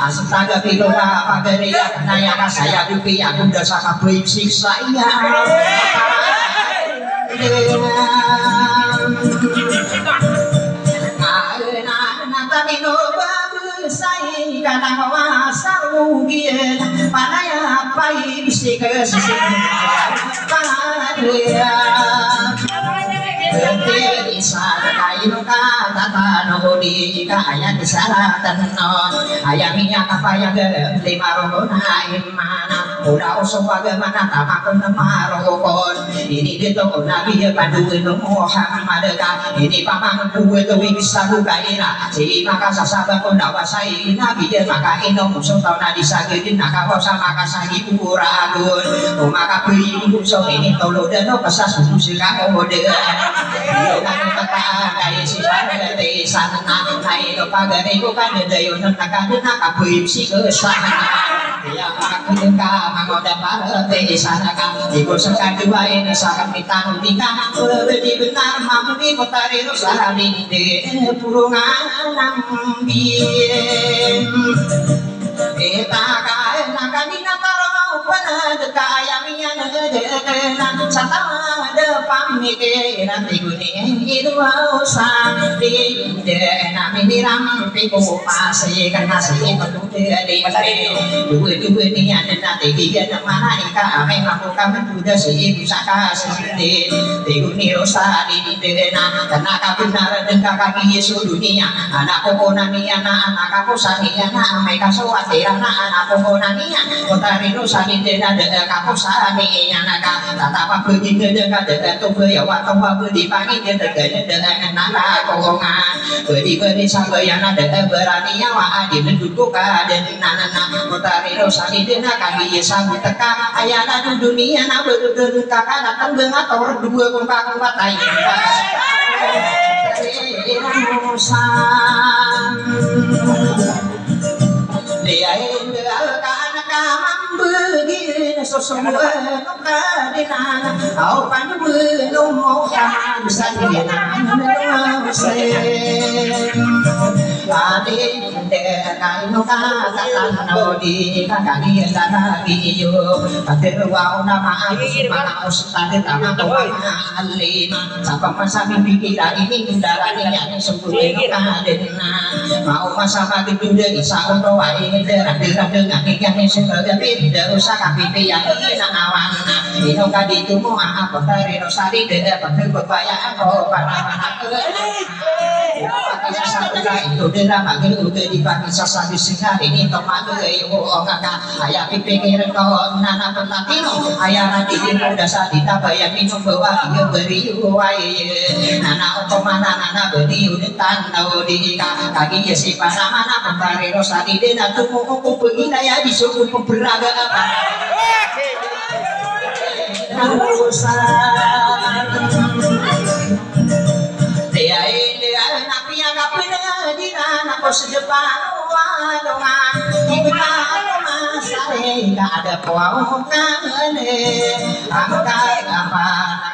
Astaga pilura pagari yang naya saya bupi aku dosa kabuim siksa iya Natamino babusai kadang wasarugien panaya pai bisi kesesing panaya Berarti sana kayu kata tanah di kaya di sana tenon ayamnya kapaya lima rokonai mana udah usung bagaimana tamakun marokon ini dia tuh nabi panduin Muhammad ini pamang kue tuh bisa buka ina si maka sasaba pun dawasai nabi dia maka ino musuh tau nadi sagitin maka kosa maka sagi puragun maka beli musuh ini tolo dan no kesas musuh kamu deh kaya si sana di sana naik no pagari bukan dayo nentaka nentaka beli si kesana ya aku tengah mangoda parate di sana kan ibu sekan dua ini sangat ditanu nikah berarti benar mampu di kota Rino sehari di purungan nambien kita kaya nakanina taro pada dekayaminya negara satama depan mikiran tiguni itu usah di nami diram piku pasti kan masih betul di dua ni ada nanti dia mana nikah memang bukan sudah si pusaka sendiri tiguni usah di dena karena kau benar dengan kaki Yesus dunia anak kokonani anak aku sani anak mereka suati anak kokonani kota Rino sani dena dengan kamu sani anak tata apa begitu dengan tu ya waktu apa di pagi dia dengan anak kokongan beri sampai yang ada berani nyawa di menduduk dan anak kota Rino sani dena kaki Yesus teka ayana dunia nak berduduk kakak datang dengan tor dua kumpang batai dia indah karena kamang begini sosumua nukadina au pandu belum mau kamu bisa dina Adi dekai nuka katan di kakaki lagi yo patir wau nama mana ustad tama koma alima sapa masa pikiran ini darani yang sempurna kadena mau masa pagi duda isa untuk wae derang dengan yang sebagai pindah usah kapipi yang awan ino kadi tumu apa tari rosari de patir bayar ko para itu dia panggil udah dipakai sasadi sekali ini tomato yo ngaka ayah pikir kau nana penatino ayah nanti udah sadita bayar minum bawa dia beri uai nana otomana nana beri udah tandau di kaki ya si mana mana pembari rosadi dia nanti mau pergi daya disuruh pemberaga apa dia nabi yang kapena di anak sedepan wadongan kita masai tak ada pautan angkat apa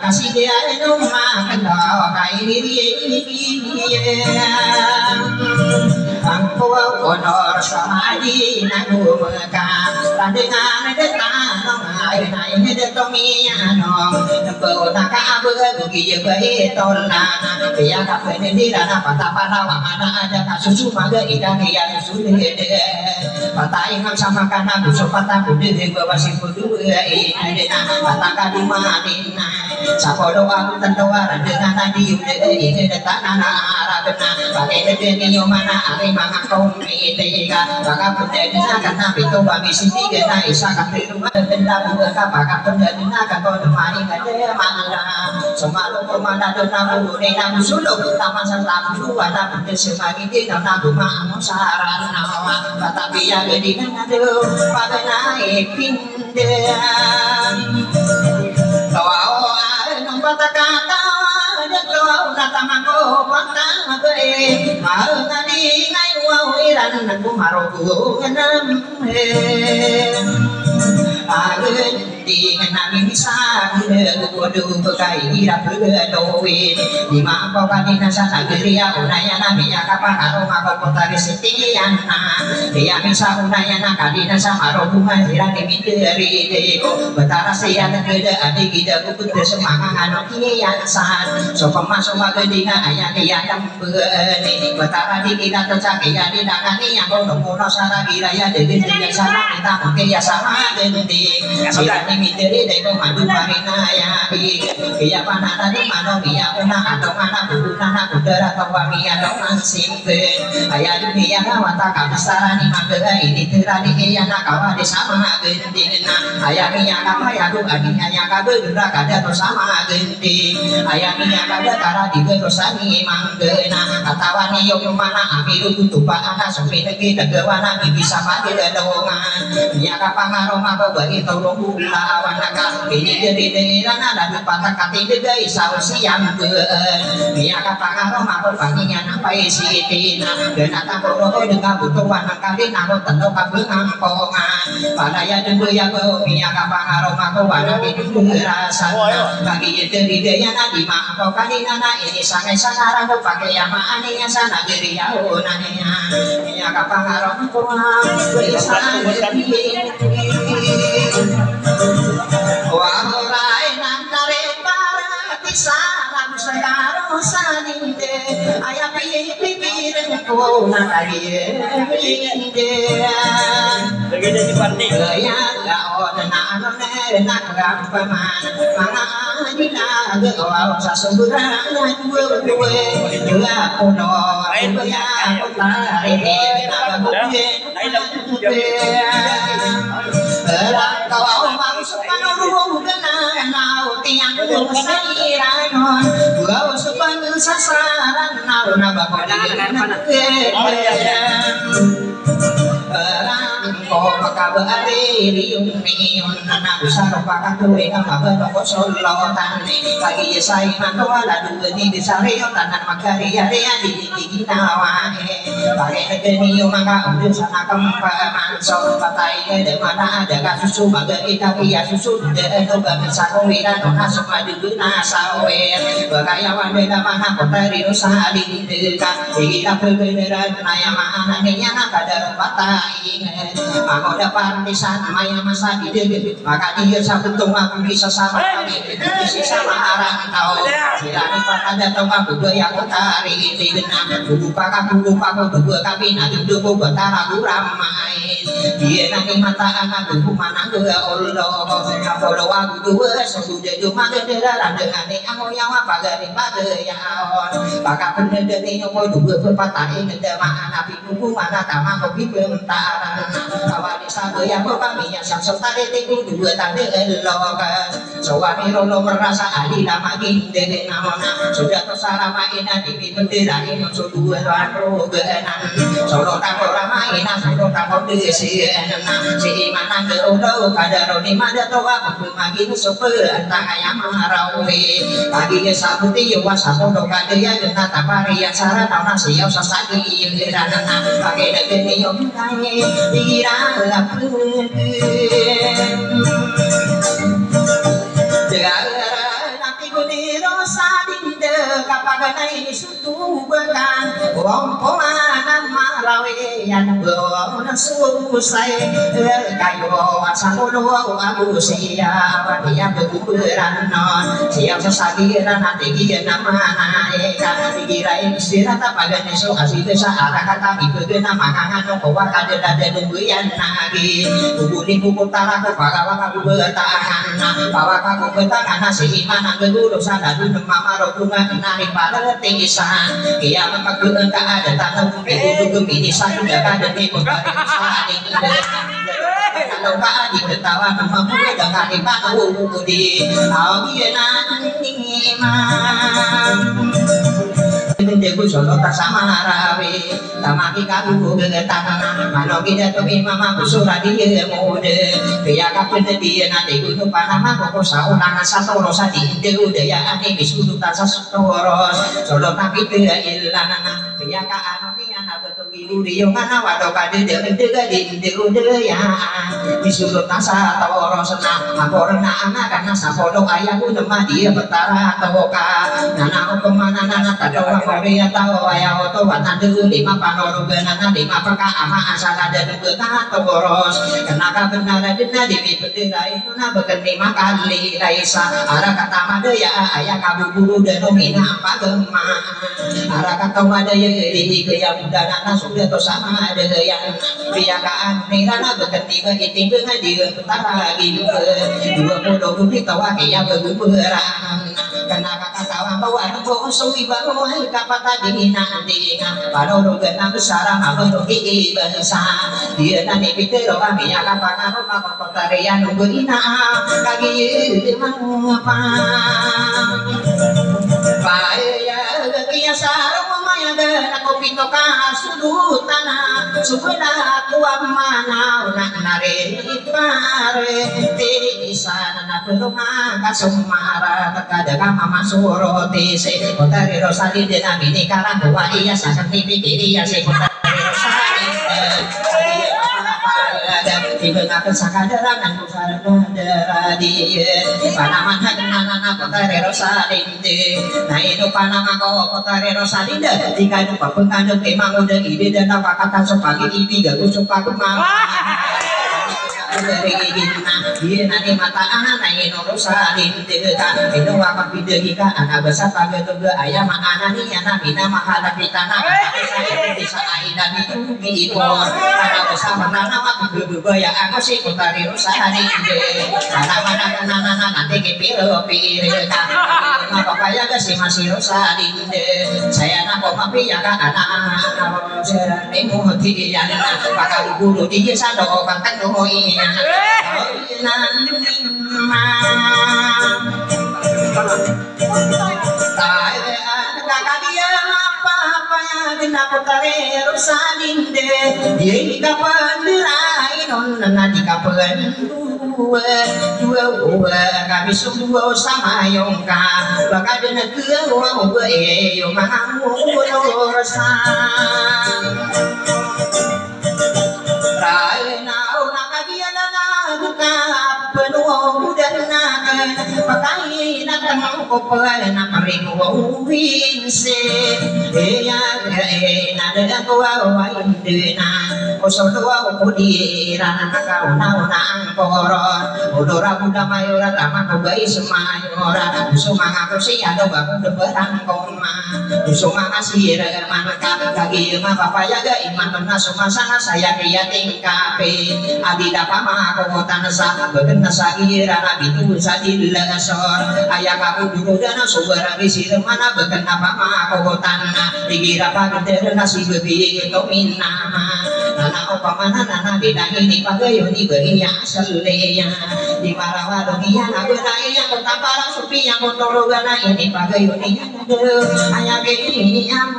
kasih dia rumah kendau kairi angkau honor sama di nagu mekah dengan detan ngai nai detomi anong nembo taka begitu bahitolana ya kapena di dana patapana mana ada kasus maga ikan yang sudah patah ingat sama karena busuk patah kudu bawa si kudu ini patah kadu madina sapodo aku tentuaran dengan tadi ini detak anak arabna pakai deni mana ari mangak kaum itega maka penjadinya karena itu bagi sini kita isa kafir rumah benda buka kapakak penjadinya kan kau temani kade mana semalu kemana dona bulu namu suluk taman serta dua tapi semagi di nama rumah saran nawa tapi yang di nado pada naik pindah kau nombor kata kau datang aku patah be mal tadi ngai wau iran aku maroku enam Agending nami bisa kudu bekai ira doin di mangko kanina sana geria unaya nami akapa aroma kota resitiana dia bisa unaya nakadina sama rohuma ira dimideri deko betara sia negede adi gida kuput semangat anu kian san so pemasuk magendinga aya dia dambeni betara di kita tercaki ya di dangani yang kono sara giraya dede sana kita mungkin ya sama gending sia dimideri deko madu marina ya iya panana di mano iya una atau mana budana udara atau wamia dong simpen ayah dunia wata kabisara ni magera ini terani iya nakawa di sama gendingna ayah minyak apa ya du adinya yang kabe dura kada to sama gending ayah minyak kada tara di berosani manggena katawani yung mana amiru tutupa ana sumpi negi degewana bisa pade dongan minyak apa ngaroma bagi tolong bula awanaka ini jadi dengiran ada patah kati degay sausian beun minyak apa ngaroma baginya nampai sitina genata boroho dengan butuhan kali namo tentu kabungan kongan padaya dulu ya bo minyak apa ngaroma wana hidup rasana bagi itu didaya nadi mangko kali nana ini sangai sangarang pakai yang aninya sana diri yaunanya minyak apa ngaroma bersana wahurai nantare parati salam sekarang salinde ayah pikirin ku nakaliye inde begini dibanding ya gaon nano nere nakram paman mana adina gawa sasubura dua dua kono ya kotare nababuye kau masuk panuru nau tiang siranon gua supan sasaran nau nabakodi kau makabari riung riung nana besar pakai tulen apa toko solo tani lagi yesai mandoa lalu ni disario tanan makari ya dia di nawahe pakai negeni maka udah sana kempa mansong patai de mana ada kasusu maga kita ya susu de oba sakowira nona soma diguna sawer bagaya wandena mana kota rino sali dekat kita beneran naya mana nya kada patai aku dapat di sana maya masa di dede maka dia sabetung aku bisa sama kami bisa sama arang tau silani pada datang aku yang kotari di denam buku pakai dua kami nanti dulu betara ramai dia nanti mata anak buku mana gua Allah kalau aku dua sudah cuma kendaraan dengan yang yang apa dari pada yang pakai bener dari yang mau dua berpatah ini mana nabi buku mana tamang kopi bentara awal sabu yang kami yang samsul tadi tinggu dua tadi elokan suami rolo merasa adil lama ginde namona sudah tersara mainan di bendera ini dua baru genan solo takut mainan solo takut disian si mana kerodo kada roni mada toa pemagin super entah ayam marawi pagi ke sabu tiyo wasapo do kada ya gena tapari yang sara tauna siyo sasagi irana pakai negeni yo kanye irana nanti guniro sadinde kapaganai sutu bekan rompongan marawe yang bona susai kayo asamono aku siapa dia beguran non siap sasagiran nanti dia nama eka dikirai istirahat pagane so asih desa arah kata ibu nama kangen ko wakade dade nungguyan nagi kubuni kuku taraku pagawa aku bertahan bawa aku bertahan si mana guru sana dulu mama rokungan nari pada tinggisan dia memakukan ada tanah itu gemini satu ada di kota kalau pak di ketawa nama muda dengan di panggung di nanti imam Deku solo tak sama rawe, tamaki kaku gegetan, mano kita tu imam aku surah dia mode, biar kapan dia nanti kudu panama koko saulang satu rosa di deku dia ani bisudu tak satu ros, solo tapi tidak ilan, biar ka anu ni anak betul Uriyo mana wado kade dega dinde ya disuruh tasa taworo senang akorna anak karena sapodo ayahku temah dia betara toka nana kemana nana tadowa korea tahu ayah oto watadu lima panoro benana lima peka ama asal ada dega toboros kenaka benar dina di petirai nuna beken lima kali raisa arah kata made ya ayah kaburu denomina apa gemma arah kata made ya di kaya muda nana sudah to sama ada yang piakaan nirana beken tiga iting dengan dia betara gitu dua puluh bukti tawa kaya beberang karena kakak tawa bawa tembok suwi bawa kapan tadi nanti pada gana besar apa doki besar dia nanti pikir kami akan pangan rumah pertarian nunggu ina kaki mengapa Paya kiasa rumaya dana kopi toka sudutan subena tua mana nak nare pare ti sana na peruma kasumara takada mama suroti se kotari rosali de namini karang wa iya sakti pikiri ya se kotari rosali tiba ngapa sakadaran dan busara dia panaman nana kotare rosalinde nah itu panama kotare rosalinde jika itu papengkandung emang udah ide dan apa kata sepagi ibi gak suka kumama dari gina dia nanti mata anak ini rosalinde kan itu apa video kita anak besar pada tuh ayam anak nih anak bina mahala kita nak saya bisa aida itu anak besar mana waktu ya aku sih kotari rosalinde anak-anak nanti kepiro kan apa kaya gak sih masih rosalinde saya nak kopi ya kan anak-anak ini muti ya pakai guru dia sado kan doi kakak dia apa ya dina kotare rosalinde dia kapan dirai non nanti kapan dua kami semua sama yongka bakal dina kewa yo mangamu rosan rai nau nakagia buka penuh dan nakan pakai nakang kopal nakarimu winse ya nada tua waindena osodoa udira nakau nang koron odora buda mayora tama kobai semayora sumanga kosi ado baku deberang koma sumanga sira manaka kagi ma papaya ga iman tena sumasana saya kia tingkape adi dapa ma kotan sa begena sagira nabi tu sadil lasor ayah kamu dulu dana subara bisir mana begena pa ma kotan digira pagder nasi bebi itu minama nana opa mana nana bidang ini pagayo ni beria seleya di marawa dunia na benai yang bertampara supi yang motorogana ini pagayo ni ayah gini yang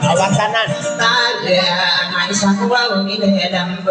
awak kanan Aisyah kuwa ini dalam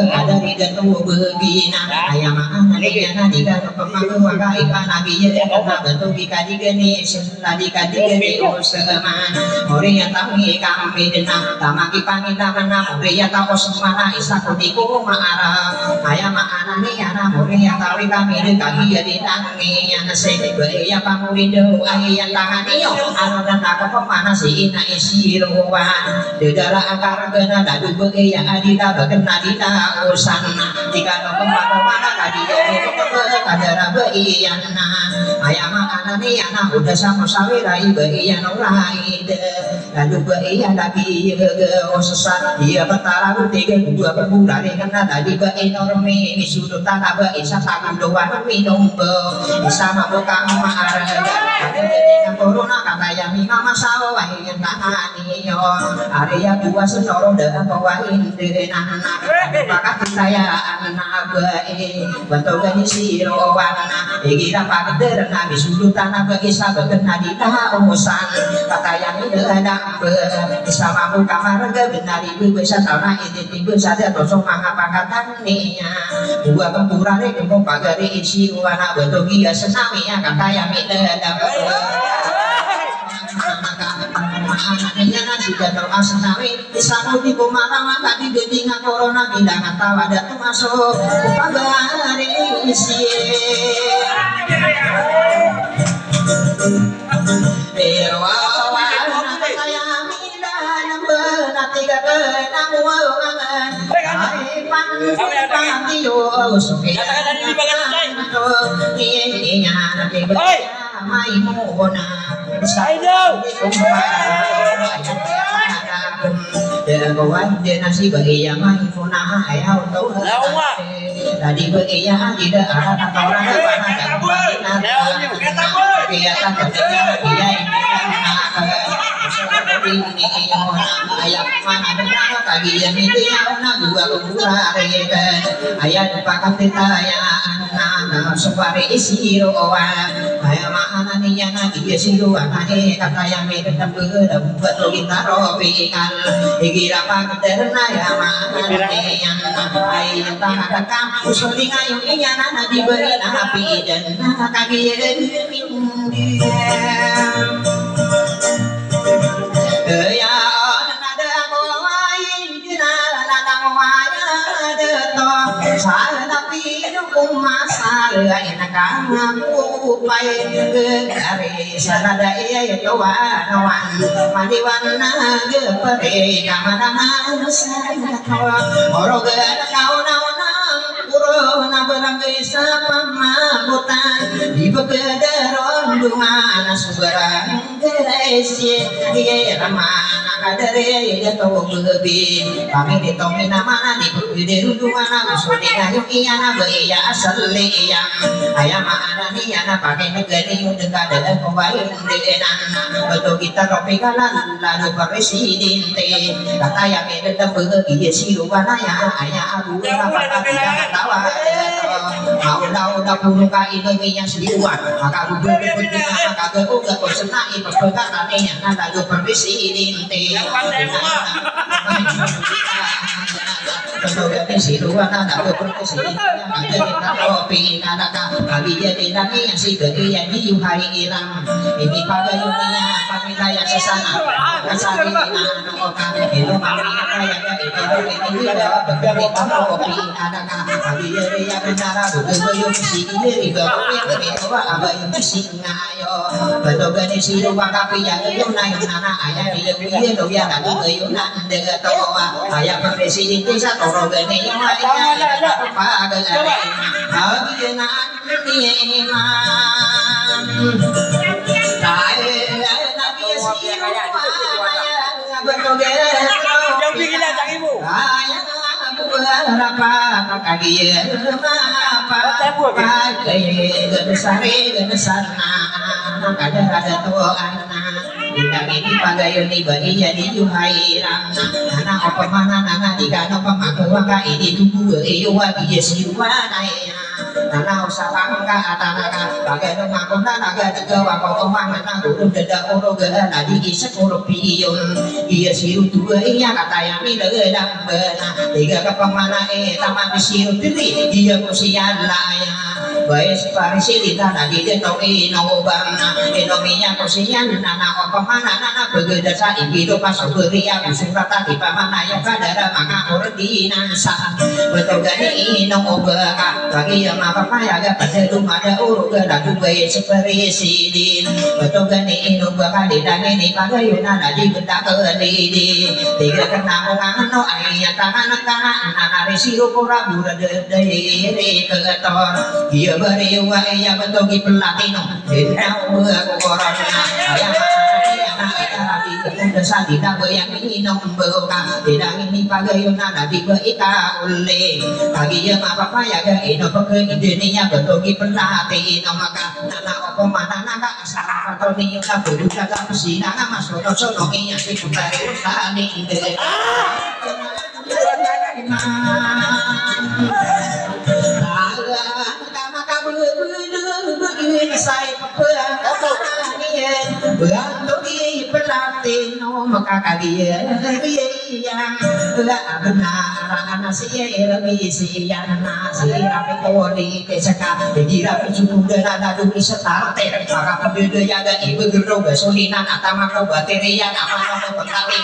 ada di datu begina ayam anak dia nanti kalau pemakai wakai nabi ya karena bentuk dikadi geni seladi kadi geni usahaman orang yang tahu kami denang tamaki pangin mana orang yang tahu semana Aisyah kutiku marah ayam anak ni anak orang yang tahu kami dekati ya ditangi yang sebe ya pamulido ayam tangan iyo anu dan aku pemana si ina isiruan dedara akar kena dadu bege yang adida bakena dida usana jika no kemana kadi kadara beiyana ayam anak ni anak udah sama sawira ibeiyana uraide lalu beiyan lagi sesat dia betara tiga dua berbulan kena tadi beenorme di sudut tanah beisa saku doa minum bisa mabuka marah ada corona kata yang mama sawa yang tahani yo area dua senoro dah bawain dengan anak maka saya anak bae bantu gani sirowana kira pagder nabi sudut tanah beisa bekena di umusan kata yang ada bisa mampu kamar benar ibu bisa tahu ibu saja tosong mengapa kata niya dua kempurane kempung pagari isi wana betul dia senami ya kata yang ada maananya nasi jatuh asnawi isamu di kumara maka di gedinga corona bilangan tawa datu masuk pagari isi dewa saya milan benatiga kenang wangan ai pantio supaya nya nanti mai mona saya kawan dia nasi bagi yang mai mona ayau tahu tadi bagi yang tidak ada orang dia kan dia ini ayam mana berapa tadi yang itu yang nak dua kumpulan ayam pakai titayaan anak supaya isi roan ayam mana nih yang dia siluan kata yang mereka berdua betul kita robikan kira pakai terna ya mana nih yang ayam tak kampus di ngayung ini anak diberi api dan kaki yang ya ada lain dina ladang waya deto salapi dukung masal enak ngaku pai gari salada iya to wanawan madiwana ge pare kamana sanawa oroga kauna Purona barangay sa pamabutan di pagkadaron dumana sugarang geresye iya ramana kadare yato bebi kami ditong minamana di pagkadaron dumana masudi ngayong iya na baya asal liyang ayamana niya na pakai negari yung dengkadalan kuwain dienan betul kita ropikalan lalu presidente kata yang edetang begiya siluwana ya ayah abu rapatatikan mau lau puno ka ini yang siluan maka bubur maka keuga persenai perpekatannya lalu presidente Kemudian siluan ada berkesini ada kopi ada kali jadi lagi yang si bagian di hari hilang ini pada dunia apabila yang sesana kasari anak orang itu mami kaya itu begini kopi ada kali jadi yang benar betul si ini baru yang kedua apa yang singayo betul gani siluan tapi yang itu naik anak ayah dia do ya ada keyunan dengan tawa ayah presiden desa Rogani ayah pagari aginan iman tae nabi siwa bertoge ayah berapa kagian apa pakai genesana ada tua anak Bidang ini pagayon ni bagi jadi yuhairang anak apa mana nana dikano pamakuwa ka ini tubuh iyo wagi yesiwa naya nana usapang ka atanaka bagai no makona naga digawa ko omang nana guru deda oro gala nadi isak oro piyon iya siru tuwa iya kata yang mina gedang bena tiga kapamana taman siru tiri iya kusian laya baik separisi di tanah di detok ino bangna ino minyak kusian nana apa mana nana begeda sa ibido pasok beria surat tadi pamana yang kadara maka ordinansa betul gani ino obaka bagi yang apa ya ga pada rumah ada urut gada dubai sepresiden betul gani ino baka di dani ni pagayuna nadi benda kedidi tiga kena orang no ayat tangan nana resiru pura bura dari ketor dia beriwa ia bentogi pelatino dinau aku korona ayah desa tidak yang minum buka tidak ini pagayuna nabi beika ule bagi yang apa ya ga ino pakai Indonesia bentogi pelatino maka nana opo mana naga asal atau ni ka bulu jaga sina nama sono sono iya si putari usani inde saya Latino makakagiya yang benar nasi lebih yang nasi rapi kori kesaka dikira cukup dengan adu serta ter para penduduk yang ada ibu guru besolinan atau makro bateri yang apa petani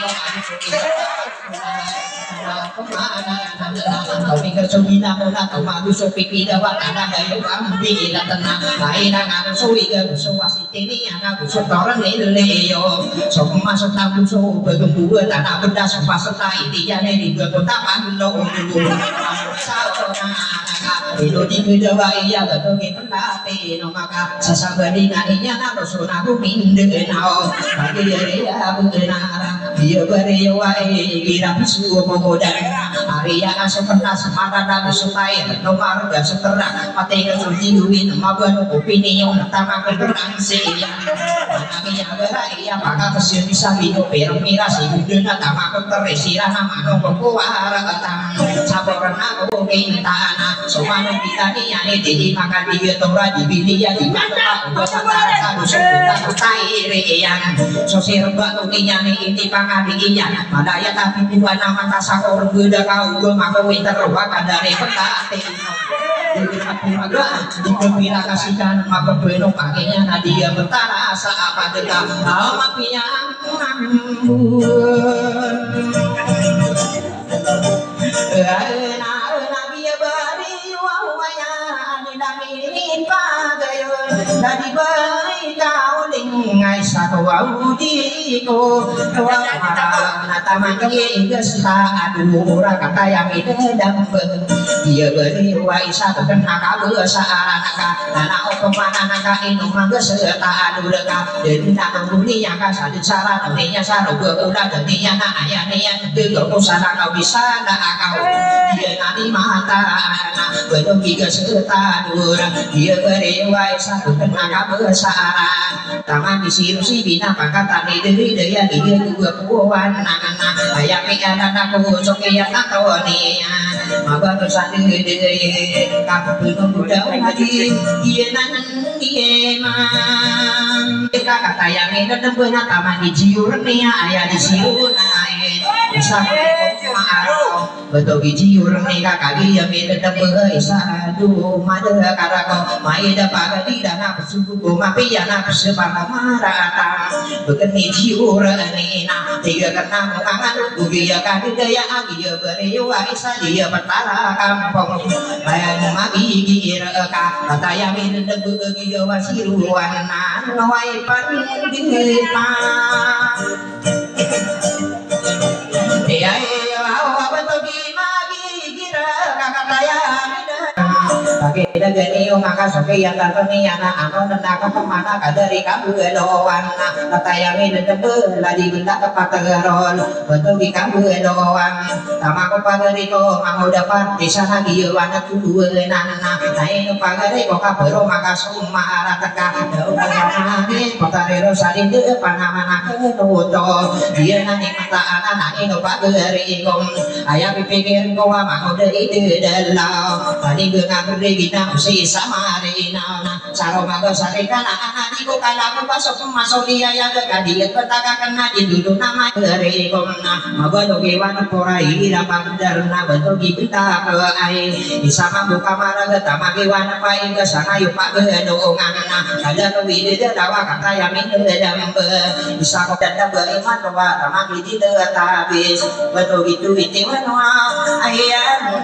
kami kersubina mula tomadu sopi dawa tanah dayu ambi tenang lain angan suwi ke suwasi tini anak sotoran leleo sokma sotabu so begembu tanah benda sopa setai dia neri kota pando itu di kejawa iya betul kita latih no maka sasabadingan iya nado sonaku minde nao bagi dia benar dia beriwa kira bisu mogodan Arya seperti semangat supaya nomor dan seterang mati kesudiwin maban opini yang pertama berangsi kami yang beraya maka kesir bisa hidup bermirasi budena nama keteresira nama nongko kuara ketang saboran aku kintana semana kita niani di makan dia tora di bilia di mana bersantara satu sebutan tairian sosir batu niani ini pangadinya madaya tapi bukan nama tasakor beda kau maka winter robakan dari petati dikembira kasihkan maka penuh pakainya nadia bertarasa apa dekat mapinya nadia bari wawaya dami pagayo dari bayi kau lingai satu audiko taman gesta aduh kata yang itu dambeng dia beri waisa kena kabel saaraka anak opemana naka inu mangga serta aduh deka dan tak dunia kan satu cara dunia saru berulah dunia na ayahnya itu kau sana kau bisa nak kau dia nani mata anak betul tiga serta aduh dia beri waisa kena kabel saaraka taman disiru si bina pakatan itu dia dia dua kuan ayam ikan aku sokia tak tahu ni maba bersatu deh kamu belum udah lagi dia mang kita kata yang ini benar taman di jiur ni ayah di siur naik bisa betul di jiur ni kakak dia minta benar sadu mada karako mai dapat di dana bersuku mapi ya nak sebarang marata begini jiur ni na tiga kena mengangan dia kaki daya dia beri waisa dia bertara kampung bayang magi kira kata yang ini bagi dia wasiruan nawai pandita dia betul magi kira kata yang Bagi negeri maka sepi yang terkini anak anu nendaka kemana kadari kamu doan kata yang ini tebelah di benda tempat tegeron betul di kamu doan sama aku pagari ko mau dapat di sana dia anak tuh nana naik pagari kok kabero maka sumara teka doan kota rero salin depan nama kenuto dia nanti mata anak ini pagari kom ayah pikir ko mau dari dalam tadi gue ngabri kita mesti sama rina saro mago sarika anak iku kalamu pasok masuk dia yang kadiet petaka kena di dulu nama dari komna mago doge wan porai dapat darna betul kita ke ai sama buka mara getama gewan pai ke sana yuk pak gedongan ada no wide dawa kata yang ini dambe bisa kok dan beriman bahwa ramah di habis betul itu itiwan ayah